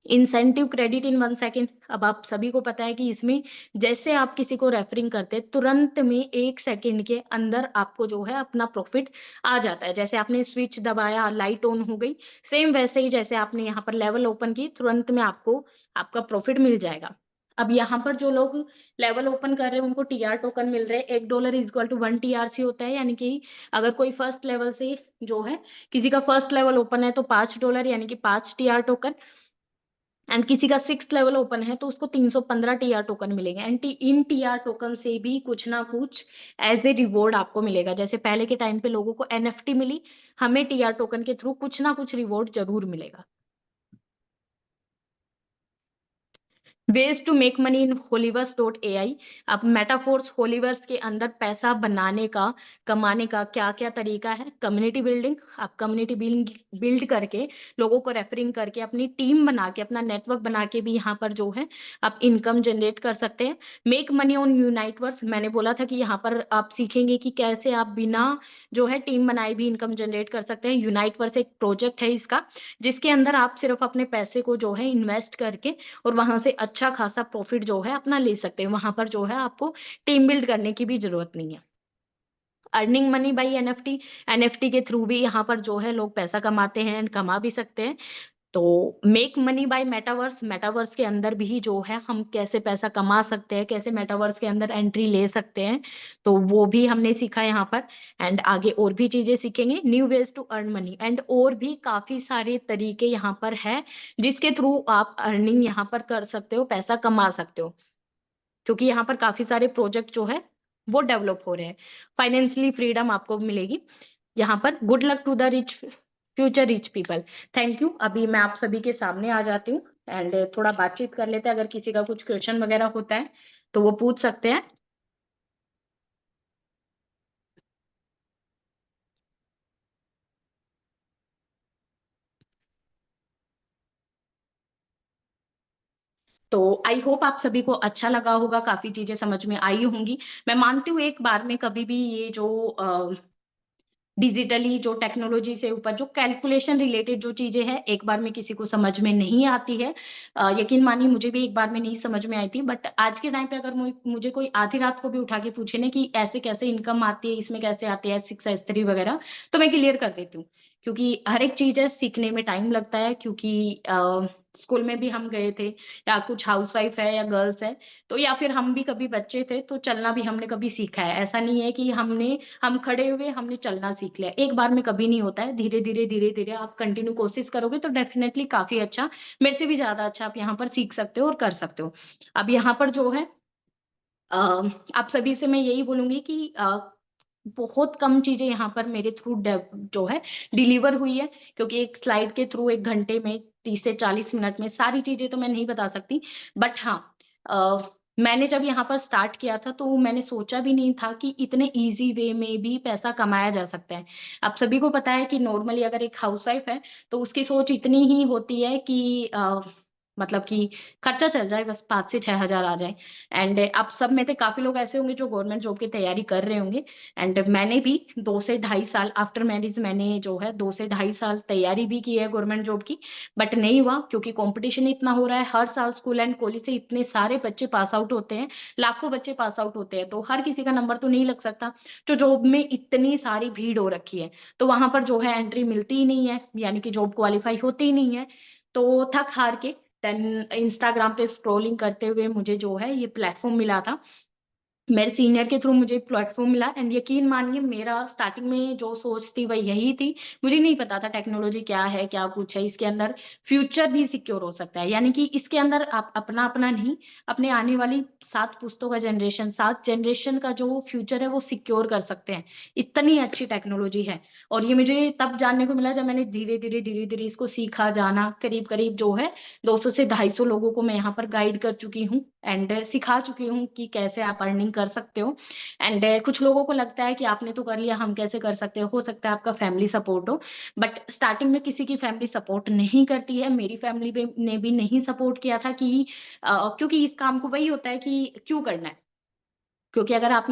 इंसेंटिव क्रेडिट इन 1 सेकंड, अब आप सभी को पता है कि इसमें जैसे आप किसी को रेफरिंग करते हैं, तुरंत में 1 सेकंड के अंदर आपको जो है अपना प्रॉफिट आ जाता है। जैसे आपने स्विच दबाया, लाइट ऑन हो गई, सेम वैसे ही जैसे आपने यहाँ पर लेवल ओपन की, तुरंत में आपको आपका प्रॉफिट मिल जाएगा। अब यहाँ पर जो लोग लेवल ओपन कर रहे हैं, उनको टीआर टोकन मिल रहे हैं। $1 इक्वल टू 1 टीआरसी होता है, यानी कि अगर कोई फर्स्ट लेवल से जो है, किसी का फर्स्ट लेवल ओपन है तो $5 यानी कि 5 टीआर टोकन, एंड किसी का 6th लेवल ओपन है तो उसको 315 टीआर टोकन मिलेंगे। एंड इन टीआर टोकन से भी कुछ ना कुछ एज ए रिवॉर्ड आपको मिलेगा। जैसे पहले के टाइम पे लोगों को एनएफटी मिली, हमें टीआर टोकन के थ्रू कुछ ना कुछ रिवॉर्ड जरूर मिलेगा। Ways to make money in Holiverse AI. अब मेटाफोर्स होलीवर्स के अंदर पैसा बनाने का, कमाने का क्या क्या तरीका है? कम्युनिटी बिल्डिंग, आप कम्युनिटी बिल्ड बिल्ड करके, लोगों को रेफरिंग करके, अपनी टीम बना के, अपना नेटवर्क बना के भी यहाँ पर जो है आप इनकम जनरेट कर सकते हैं। मेक मनी ऑन यूनाइटवर्स, मैंने बोला था कि यहाँ पर आप सीखेंगे कि कैसे आप बिना जो है टीम बनाए भी इनकम जनरेट कर सकते हैं। यूनाइटवर्स एक प्रोजेक्ट है इसका, जिसके अंदर आप सिर्फ अपने पैसे को जो है इन्वेस्ट करके और वहाँ से अच्छा खासा प्रॉफिट जो है अपना ले सकते हैं। वहाँ पर जो है आपको टीम बिल्ड करने की भी ज़रूरत नहीं है। Earning money by NFT, NFT के थ्रू भी यहाँ पर जो है लोग पैसा कमाते हैं एंड कमा भी सकते हैं। तो make money by metaverse, metaverse के अंदर भी जो है हम कैसे पैसा कमा सकते हैं, कैसे मेटावर्स के अंदर एंट्री ले सकते हैं, तो वो भी हमने सीखा यहाँ पर। एंड आगे और भी चीजें सीखेंगे, new ways to earn money, and और भी काफी सारे तरीके यहाँ पर है जिसके थ्रू आप अर्निंग यहाँ पर कर सकते हो, पैसा कमा सकते हो। क्योंकि यहाँ पर काफी सारे प्रोजेक्ट जो है वो डेवलप हो रहे हैं। फाइनेंशियली फ्रीडम आपको मिलेगी यहाँ पर। Good luck to the rich future rich people. Thank you. अभी मैं आप सभी के सामने आ जाती हूँ एंड थोड़ा बातचीत कर लेते हैं। अगर किसी का कुछ क्वेश्चन वगैरह होता है तो वो पूछ सकते हैं। तो आई होप आप सभी को अच्छा लगा होगा, काफी चीजें समझ में आई होंगी। मैं मानती हूँ एक बार में कभी भी ये जो डिजिटली जो टेक्नोलॉजी से ऊपर जो कैलकुलेशन रिलेटेड जो चीजें हैं, एक बार में किसी को समझ में नहीं आती है। यकीन मानिए मुझे भी एक बार में नहीं समझ में आई थी, बट आज के टाइम पे अगर मुझे कोई आधी रात को भी उठा के पूछे ना कि ऐसे कैसे इनकम आती है, इसमें कैसे आती है S6 S3 वगैरह, तो मैं क्लियर कर देती हूँ। क्योंकि हर एक चीज है सीखने में टाइम लगता है। क्योंकि स्कूल में भी हम गए थे, या कुछ हाउसवाइफ है या गर्ल्स है, तो या फिर हम भी कभी बच्चे थे तो चलना भी हमने कभी सीखा है। ऐसा नहीं है कि हम खड़े हुए हमने चलना सीख लिया, एक बार में कभी नहीं होता है। धीरे धीरे धीरे धीरे आप कंटिन्यू कोशिश करोगे तो डेफिनेटली काफी अच्छा, मेरे से भी ज्यादा अच्छा आप यहाँ पर सीख सकते हो और कर सकते हो। अब यहाँ पर जो है अ, आप सभी से मैं यही बोलूंगी कि बहुत कम चीजें यहाँ पर मेरे थ्रू जो है डिलीवर हुई है। क्योंकि एक स्लाइड के थ्रू 1 घंटे में 30 से 40 मिनट में सारी चीजें तो मैं नहीं बता सकती। बट हाँ, मैंने जब यहाँ पर स्टार्ट किया था तो मैंने सोचा भी नहीं था कि इतने इजी वे में भी पैसा कमाया जा सकता है। आप सभी को पता है कि नॉर्मली अगर एक हाउसवाइफ है तो उसकी सोच इतनी ही होती है कि मतलब कि खर्चा चल जाए, बस 5 से 6 हजार आ जाए। एंड आप सब में से काफी लोग ऐसे होंगे जो गवर्नमेंट जॉब की तैयारी कर रहे होंगे। एंड मैंने भी 2 से ढाई साल आफ्टर मैरिज मैंने जो है 2 से ढाई साल तैयारी भी की है गवर्नमेंट जॉब की। बट नहीं हुआ, क्योंकि कंपटीशन इतना हो रहा है। हर साल स्कूल एंड कॉलेज से इतने सारे बच्चे पास आउट होते हैं, लाखों बच्चे पास आउट होते हैं, तो हर किसी का नंबर तो नहीं लग सकता। जो जॉब में इतनी सारी भीड़ हो रखी है तो वहां पर जो है एंट्री मिलती ही नहीं है, यानी कि जॉब क्वालिफाई होती ही नहीं है। तो थक हार के देन इंस्टाग्राम पे स्क्रॉलिंग करते हुए मुझे जो है ये प्लेटफॉर्म मिला था। मेरे सीनियर के थ्रू मुझे प्लेटफॉर्म मिला। एंड यकीन मानिए मेरा स्टार्टिंग में जो सोच थी वह यही थी। मुझे नहीं पता था टेक्नोलॉजी क्या है, क्या कुछ है इसके अंदर, फ्यूचर भी सिक्योर हो सकता है। यानी कि इसके अंदर आप अपना अपना नहीं, अपने आने वाली 7 पुश्तों का जनरेशन, 7 जनरेशन का जो फ्यूचर है वो सिक्योर कर सकते हैं। इतनी अच्छी टेक्नोलॉजी है। और ये मुझे तब जानने को मिला जब मैंने धीरे धीरे धीरे धीरे इसको सीखा, जाना। करीब करीब जो है 200 से 250 लोगों को मैं यहाँ पर गाइड कर चुकी हूँ एंड सिखा चुकी हूँ कि कैसे आप अर्निंग कर सकते हो। एंड कुछ लोगों को लगता है कि आपने तो कर लिया, हम कैसे कर सकते हैं? हो सकता है आपका फैमिली सपोर्ट हो, बट स्टार्टिंग में किसी की फैमिली सपोर्ट नहीं करती है। मेरी फैमिली भी ने भी नहीं सपोर्ट किया था कि क्योंकि इस काम को वही होता है कि क्यों करना है? क्योंकि अगर आप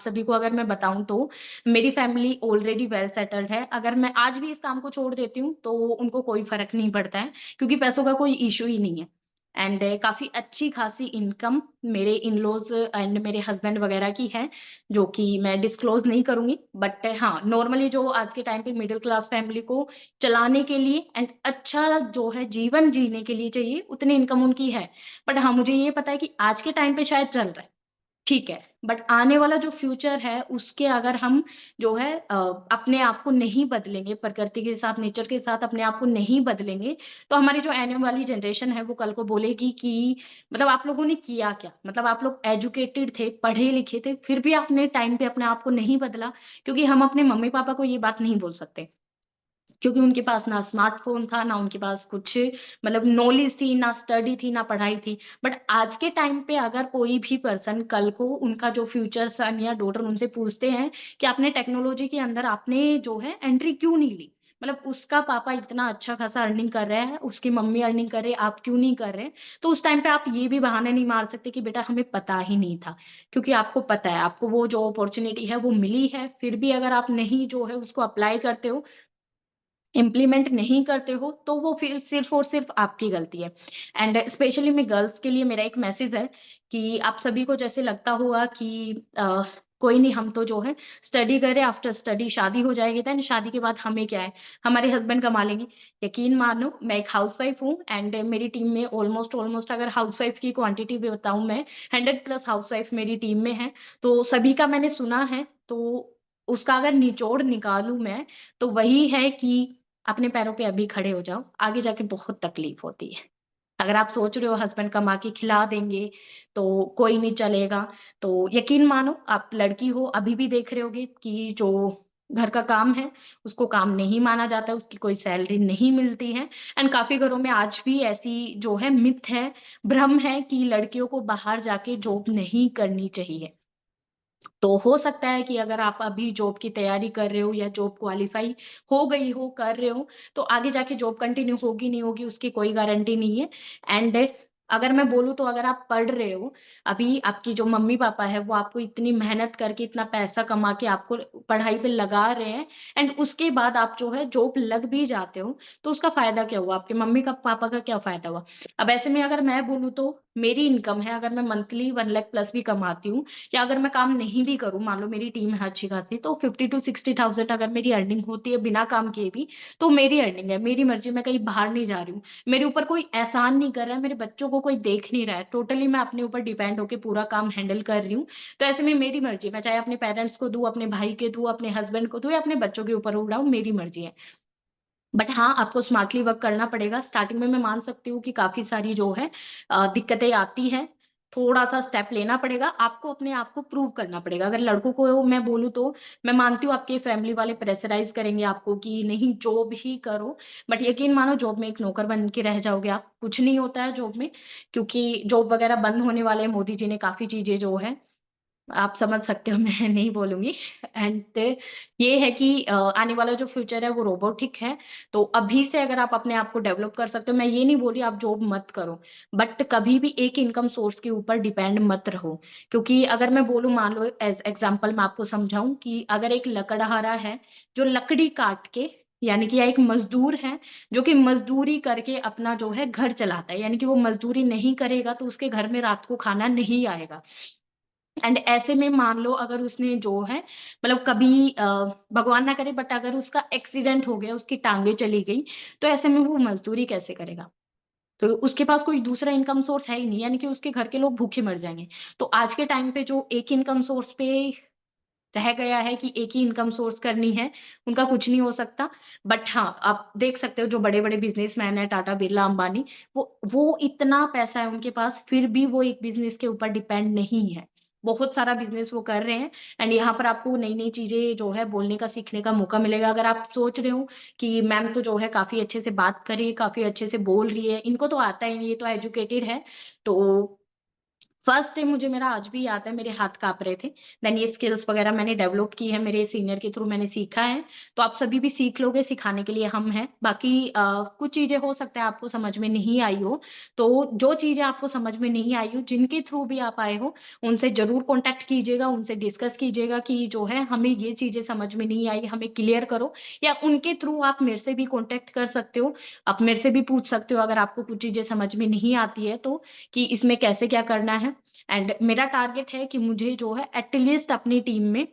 सभी को अगर मैं बताऊँ तो मेरी फैमिली ऑलरेडी वेल सेटल्ड है। अगर मैं आज भी इस काम को छोड़ देती हूँ, तो उनको कोई फ़र्क नहीं पड़ता है, क्योंकि पैसों का कोई इश्यू ही नहीं है। एंड काफ़ी अच्छी-खासी इनकम मेरे इन-लॉज़ एंड मेरे हस्बैंड वगैरह की है, जो कि मैं डिस्क्लोज़ नहीं करूँगी। बट हाँ, नॉर्मली जो आज के टाइम पे मिडल क्लास फैमिली को चलाने के लिए एंड अच्छा जो है जीवन जीने के लिए चाहिए, उतनी इनकम उनकी है। बट हाँ, मुझे ये पता है कि आज के टाइम पे शायद चल रहा है। ठीक है, बट आने वाला जो फ्यूचर है, उसके अगर हम जो है अपने आप को नहीं बदलेंगे, प्रकृति के साथ, नेचर के साथ अपने आप को नहीं बदलेंगे, तो हमारी जो आने वाली जनरेशन है, वो कल को बोलेगी कि मतलब आप लोगों ने किया क्या? मतलब आप लोग एजुकेटेड थे, पढ़े-लिखे थे, फिर भी आपने टाइम पे अपने आप को नहीं बदला, क्योंकि हम अपने मम्मी-पापा को ये बात नहीं बोल सकते। क्योंकि उनके पास ना स्मार्टफ़ोन था, ना उनके पास कुछ मतलब नॉलेज थी, ना स्टडी थी, ना पढ़ाई थी। बट आज के टाइम पे अगर कोई भी पर्सन कल को उनका जो फ्यूचर सन या डॉटर उनसे पूछते हैं कि आपने टेक्नोलॉजी के अंदर आपने जो है एंट्री क्यों नहीं ली? मतलब उसका पापा इतना अच्छा खासा अर्निंग कर रहा है, उसकी मम्मी अर्निंग कर रही है, आप क्यों नहीं कर रहे? तो उस टाइम पे आप ये भी बहाना नहीं मार सकते कि बेटा हमें पता ही नहीं था। क्योंकि आपको पता है, आपको वो जो अपॉर्च्युनिटी है वो मिली है, फिर भी अगर आप नहीं जो है उसको अप्लाई करते हो, इम्प्लीमेंट नहीं करते हो, तो वो फिर सिर्फ़ और सिर्फ़ आपकी गलती है। एंड स्पेशली मैं गर्ल्स के लिए मेरा एक मैसेज है कि आप सभी को जैसे लगता होगा कि कोई नहीं, हम तो जो है स्टडी करें, आफ्टर स्टडी शादी हो जाएगी, देन शादी के बाद हमें क्या है, हमारे हस्बैंड कमा लेंगे। यकीन मानो मैं एक हाउसवाइफ़ हूँ एंड मेरी टीम में ऑलमोस्ट अगर हाउसवाइफ़ की क्वांटिटी भी बताऊँ मैं, 100 प्लस हाउसवाइफ़ मेरी टीम में हैं। तो सभी का मैंने सुना है, तो उसका अगर निचोड़ निकालूँ मैं, तो वही है कि अपने पैरों पे अभी खड़े हो जाओ, आगे जाके बहुत तकलीफ होती है। अगर आप सोच रहे हो हस्बैंड कमा के खिला देंगे, तो कोई नहीं चलेगा, तो यकीन मानो आप लड़की हो, अभी भी देख रहे होगे कि जो घर का काम है, उसको काम नहीं माना जाता, उसकी कोई सैलरी नहीं मिलती है। एंड काफ़ी घरों में आज भी ऐसी जो है मिथ है, भ्रम है कि लड़कियों को बाहर जाके जॉब नहीं करनी चाहिए। तो हो सकता है कि अगर आप अभी जॉब की तैयारी कर रहे हो या जॉब क्वालिफ़ाई हो गई हो, कर रहे हो, तो आगे जाके जॉब कंटिन्यू होगी, नहीं होगी उसकी कोई गारंटी नहीं है। एंड अगर मैं बोलूँ तो अगर आप पढ़ रहे हो, अभी आपकी जो मम्मी-पापा है वो आपको इतनी मेहनत करके इतना पैसा कमा के आपको पढ़ाई पे लगा रहे हैं एंड उसके बाद आप जो है जॉब लग भी जाते हो, तो उसका फ़ायदा क्या हुआ? आपके मम्मी का पापा का क्या फ़ायदा हुआ? अब ऐसे में अगर मैं बोलूँ तो मेरी इनकम है, अगर मैं मंथली 1 लाख प्लस भी कमाती हूँ, या अगर मैं काम नहीं भी करूँ, मान लो मेरी टीम है अच्छी-खासी, तो 50 टू 60,000 अगर मेरी अर्निंग होती है बिना काम किए भी, तो मेरी अर्निंग है, मेरी मर्ज़ी, मैं कहीं बाहर नहीं जा रही हूँ। मेरे ऊपर कोई एहसान नहीं कर रहा है, मेरे बच्चों को कोई देख नहीं रहा है, टोटली मैं अपने ऊपर डिपेंड होके पूरा काम हैंडल कर रही हूँ। तो ऐसे में मेरी मर्ज़ी है, मैं चाहे अपने पेरेंट्स को दूँ, अपने भाई के दूँ, अपने हस्बैंड को दूँ या अपने बच्चों के ऊपर उड़ाऊँ, मेरी मर्ज़ी है। बट हाँ, आपको स्मार्टली वर्क करना पड़ेगा। स्टार्टिंग में मैं मान सकती हूँ कि काफ़ी सारी जो है दिक्कतें आती हैं। थोड़ा-सा स्टेप लेना पड़ेगा, आपको अपने आप को प्रूव करना पड़ेगा। अगर लड़कों को मैं बोलूँ तो मैं मानती हूँ आपके फैमिली वाले प्रेशराइज़ करेंगे आपको कि नहीं जॉब ही करो। बट यकीन मानो जॉब में एक नौकर बन के रह जाओगे आप। कुछ नहीं होता है जॉब में, क्योंकि जॉब वगैरह बंद होने वाले हैं। मोदी जी ने काफ़ी चीज़ें जो है आप समझ सकते हो, मैं नहीं बोलूँगी। एंड ये है कि आने वाला जो फ्यूचर है वो रोबोटिक है, तो अभी से अगर आप अपने आप को डेवलप कर सकते हो, मैं ये नहीं बोल रही आप जॉब मत करो, बट कभी भी एक इनकम सोर्स के ऊपर डिपेंड मत रहो। क्योंकि अगर मैं बोलूँ, मान लो एज़ एग्ज़ाम्पल मैं आपको समझाऊँ कि अगर एक लकड़हारा है, जो लकड़ी काट के यानी कि या एक मज़दूर है, जो कि मज़दूरी करके अपना जो है घर चलाता है, यानी कि वो मज़दूरी नहीं करेगा तो उसके घर में रात को खाना नहीं आएगा। एंड ऐसे में मान लो अगर उसने जो है मतलब कभी भगवान ना करे बट अगर उसका एक्सीडेंट हो गया, उसकी टाँगें चली गई, तो ऐसे में वो मज़दूरी कैसे करेगा? तो उसके पास कोई दूसरा इनकम सोर्स है ही नहीं, यानी कि उसके घर के लोग भूखे मर जाएँगे। तो आज के टाइम पे जो एक इनकम सोर्स पे रह गया है कि एक ही इनकम सोर्स करनी है, उनका कुछ नहीं हो सकता। बट हाँ, आप देख सकते हो जो बड़े-बड़े बिज़नेसमैन हैं, टाटा, बिरला, अंबानी, वो इतना पैसा है उनके पास, फिर भी वो एक बिज़नेस के ऊपर डिपेंड नहीं है। बहुत सारा बिज़नेस वो कर रहे हैं एंड यहाँ पर आपको नई-नई चीज़ें जो है बोलने का, सीखने का मौका मिलेगा। अगर आप सोच रहे हो कि मैम तो जो है काफ़ी अच्छे से बात कर रही है, काफ़ी अच्छे से बोल रही है, इनको तो आता ही नहीं, ये तो एजुकेटेड है, तो फर्स्ट डे मुझे मेरा आज भी याद है, मेरे हाथ काँप रहे थे। देन ये स्किल्स वगैरह मैंने डेवलप की है, मेरे सीनियर के थ्रू मैंने सीखा है। तो आप सभी भी सीख लोगे, सिखाने के लिए हम हैं। बाकी कुछ चीज़ें हो सकता है आपको समझ में नहीं आई हो, तो जो चीज़ें आपको समझ में नहीं आई हो, जिनके थ्रू भी आप आए हो, उनसे ज़रूर कॉन्टैक्ट कीजिएगा, उनसे डिस्कस कीजिएगा कि जो है हमें ये चीज़ें समझ में नहीं आई, हमें क्लियर करो, या उनके थ्रू आप मेरे से भी कॉन्टैक्ट कर सकते हो। आप मेरे से भी पूछ सकते हो अगर आपको कुछ चीज़ें समझ में नहीं आती है तो, कि इसमें कैसे क्या करना है। एंड मेरा टारगेट है कि मुझे जो है एटलीस्ट अपनी टीम में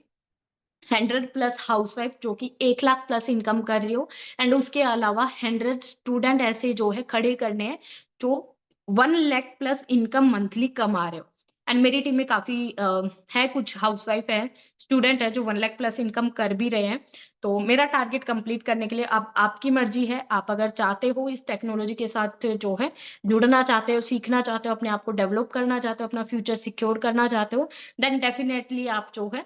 100 प्लस हाउसवाइफ जो कि 1 लाख प्लस इनकम कर रही हो, एंड उसके अलावा 100 स्टूडेंट ऐसे जो है खड़े करने हैं जो 1 लाख प्लस इनकम मंथली कमा रहे हो। एंड मेरी टीम में काफी है, कुछ हाउसवाइफ है, स्टूडेंट है जो 1 लाख प्लस इनकम कर भी रहे हैं। तो मेरा टारगेट कंप्लीट करने के लिए अब आपकी मर्जी है, आप अगर चाहते हो इस टेक्नोलॉजी के साथ जो है जुड़ना चाहते हो, सीखना चाहते हो, अपने आप को डेवलप करना चाहते हो, अपना फ्यूचर सिक्योर करना चाहते हो, देन डेफिनेटली आप जो है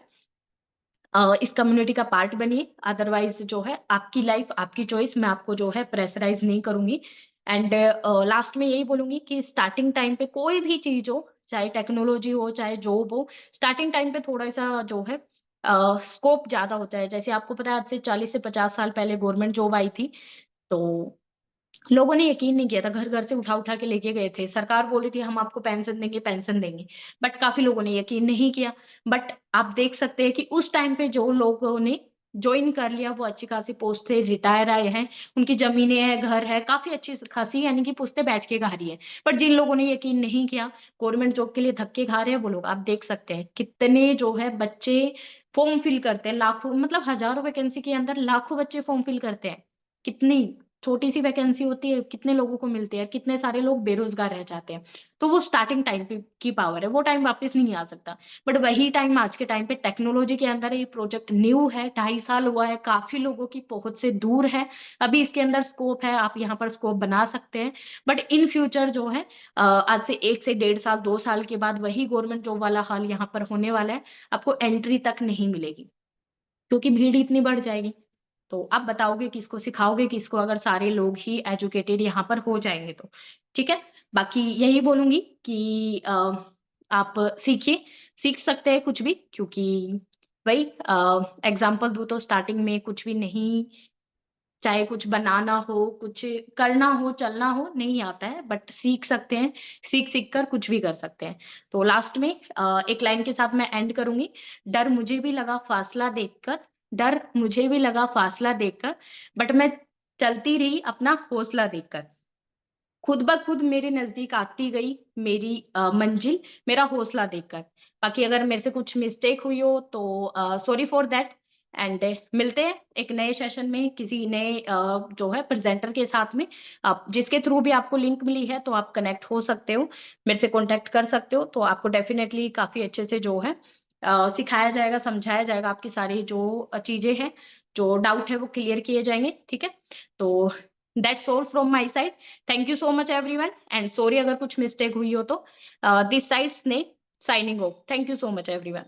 इस कम्युनिटी का पार्ट बनिए। अदरवाइज़ जो है आपकी लाइफ, आपकी चॉइस, मैं आपको जो है प्रेशराइज़ नहीं करूँगी। एंड लास्ट में यही बोलूँगी कि स्टार्टिंग टाइम पे कोई भी चीज़ हो, चाहे टेक्नोलॉजी हो, चाहे जॉब हो, स्टार्टिंग टाइम पे थोड़ा-सा जो है स्कोप ज़्यादा होता है। जैसे आपको पता है आज से 40 से 50 साल पहले गवर्नमेंट जॉब आई थी, तो लोगों ने यकीन नहीं किया था, घर-घर से उठा-उठा के लेके गए थे। सरकार बोल रही थी हम आपको पेंशन देंगे, पेंशन देंगे। बट काफ़ी लोगों ने यकीन नहीं किया। बट आप देख सकते हैं कि उस टाइम पे जो लोगों ने जॉइन कर लिया वो अच्छी खासी पोस्ट से रिटायर आए हैं, उनकी ज़मीनें हैं, घर है, काफ़ी अच्छी स खासी यानी कि पुश्तें बैठ के खा रही हैं। बट जिन लोगों ने यकीन नहीं किया, गवर्नमेंट जॉब के लिए धक्के खा रहे हैं वो लोग, आप देख सकते हैं कितने जो है बच्चे फॉर्म फिल करते हैं, लाखों मतलब हज़ारों वैकेंसी के अंदर लाखों बच्चे फॉर्म फिल करते हैं। कितनी छोटी-सी वैकेंसी होती है, कितने लोगों को मिलती है, कितने सारे लोग बेरोज़गार रह जाते हैं। तो वो स्टार्टिंग टाइम पे की पावर है, वो टाइम वापस नहीं आ सकता। बट वही टाइम आज के टाइम पे टेक्नोलॉजी के अंदर है, ये प्रोजेक्ट न्यू है, 2.5 साल हुआ है, काफ़ी लोगों की पहुँच से दूर है। अभी इसके अंदर स्कोप है, आप यहाँ पर स्कोप बना सकते हैं। बट इन फ्यूचर जो है आज से 1 से 1.5 साल, 2 साल के बाद वही गवर्नमेंट जॉब वाला हाल यहाँ पर होने वाला है, आपको एंट्री तक नहीं मिलेगी, क्योंकि भीड़ इतनी बढ़ जाएगी। तो आप बताओगे किसको, सिखाओगे किसको अगर सारे लोग ही एजुकेटेड यहाँ पर हो जाएँगे तो, ठीक है? बाकी यही बोलूँगी कि आप सीखिए, सीख सकते हैं कुछ भी, क्योंकि वही एग्ज़ाम्पल दूँ तो स्टार्टिंग में कुछ भी नहीं, चाहे कुछ बनाना हो, कुछ करना हो, चलना हो, नहीं आता है, बट सीख सकते हैं, सीख-सीख कर कुछ भी कर सकते हैं। तो लास्ट में एक लाइन के साथ मैं एंड करूँगी, डर मुझे भी लगा फासला देखकर, डर मुझे भी लगा फासला देखकर, बट मैं चलती रही अपना हौसला देखकर। खुद ब खुद मेरे नज़दीक आती गई मेरी मंज़िल, मेरा हौसला देखकर। बाकी अगर मेरे से कुछ मिस्टेक हुई हो तो सॉरी फॉर दैट। एंड मिलते हैं एक नए सेशन में किसी नए जो है प्रेज़ेंटर के साथ में। आप जिसके थ्रू भी आपको लिंक मिली है तो आप कनेक्ट हो सकते हो, मेरे से कॉन्टैक्ट कर सकते हो। तो आपको डेफ़िनेटली काफ़ी अच्छे से जो है सिखाया जाएगा, समझाया जाएगा, आपकी सारी जो चीज़ें हैं, जो डाउट है वो क्लियर किए जाएँगे, ठीक है? तो that's all from my side. Thank you so much everyone, and sorry अगर कुछ मिस्टेक हुई हो तो। This side snake signing off. Thank you so much everyone.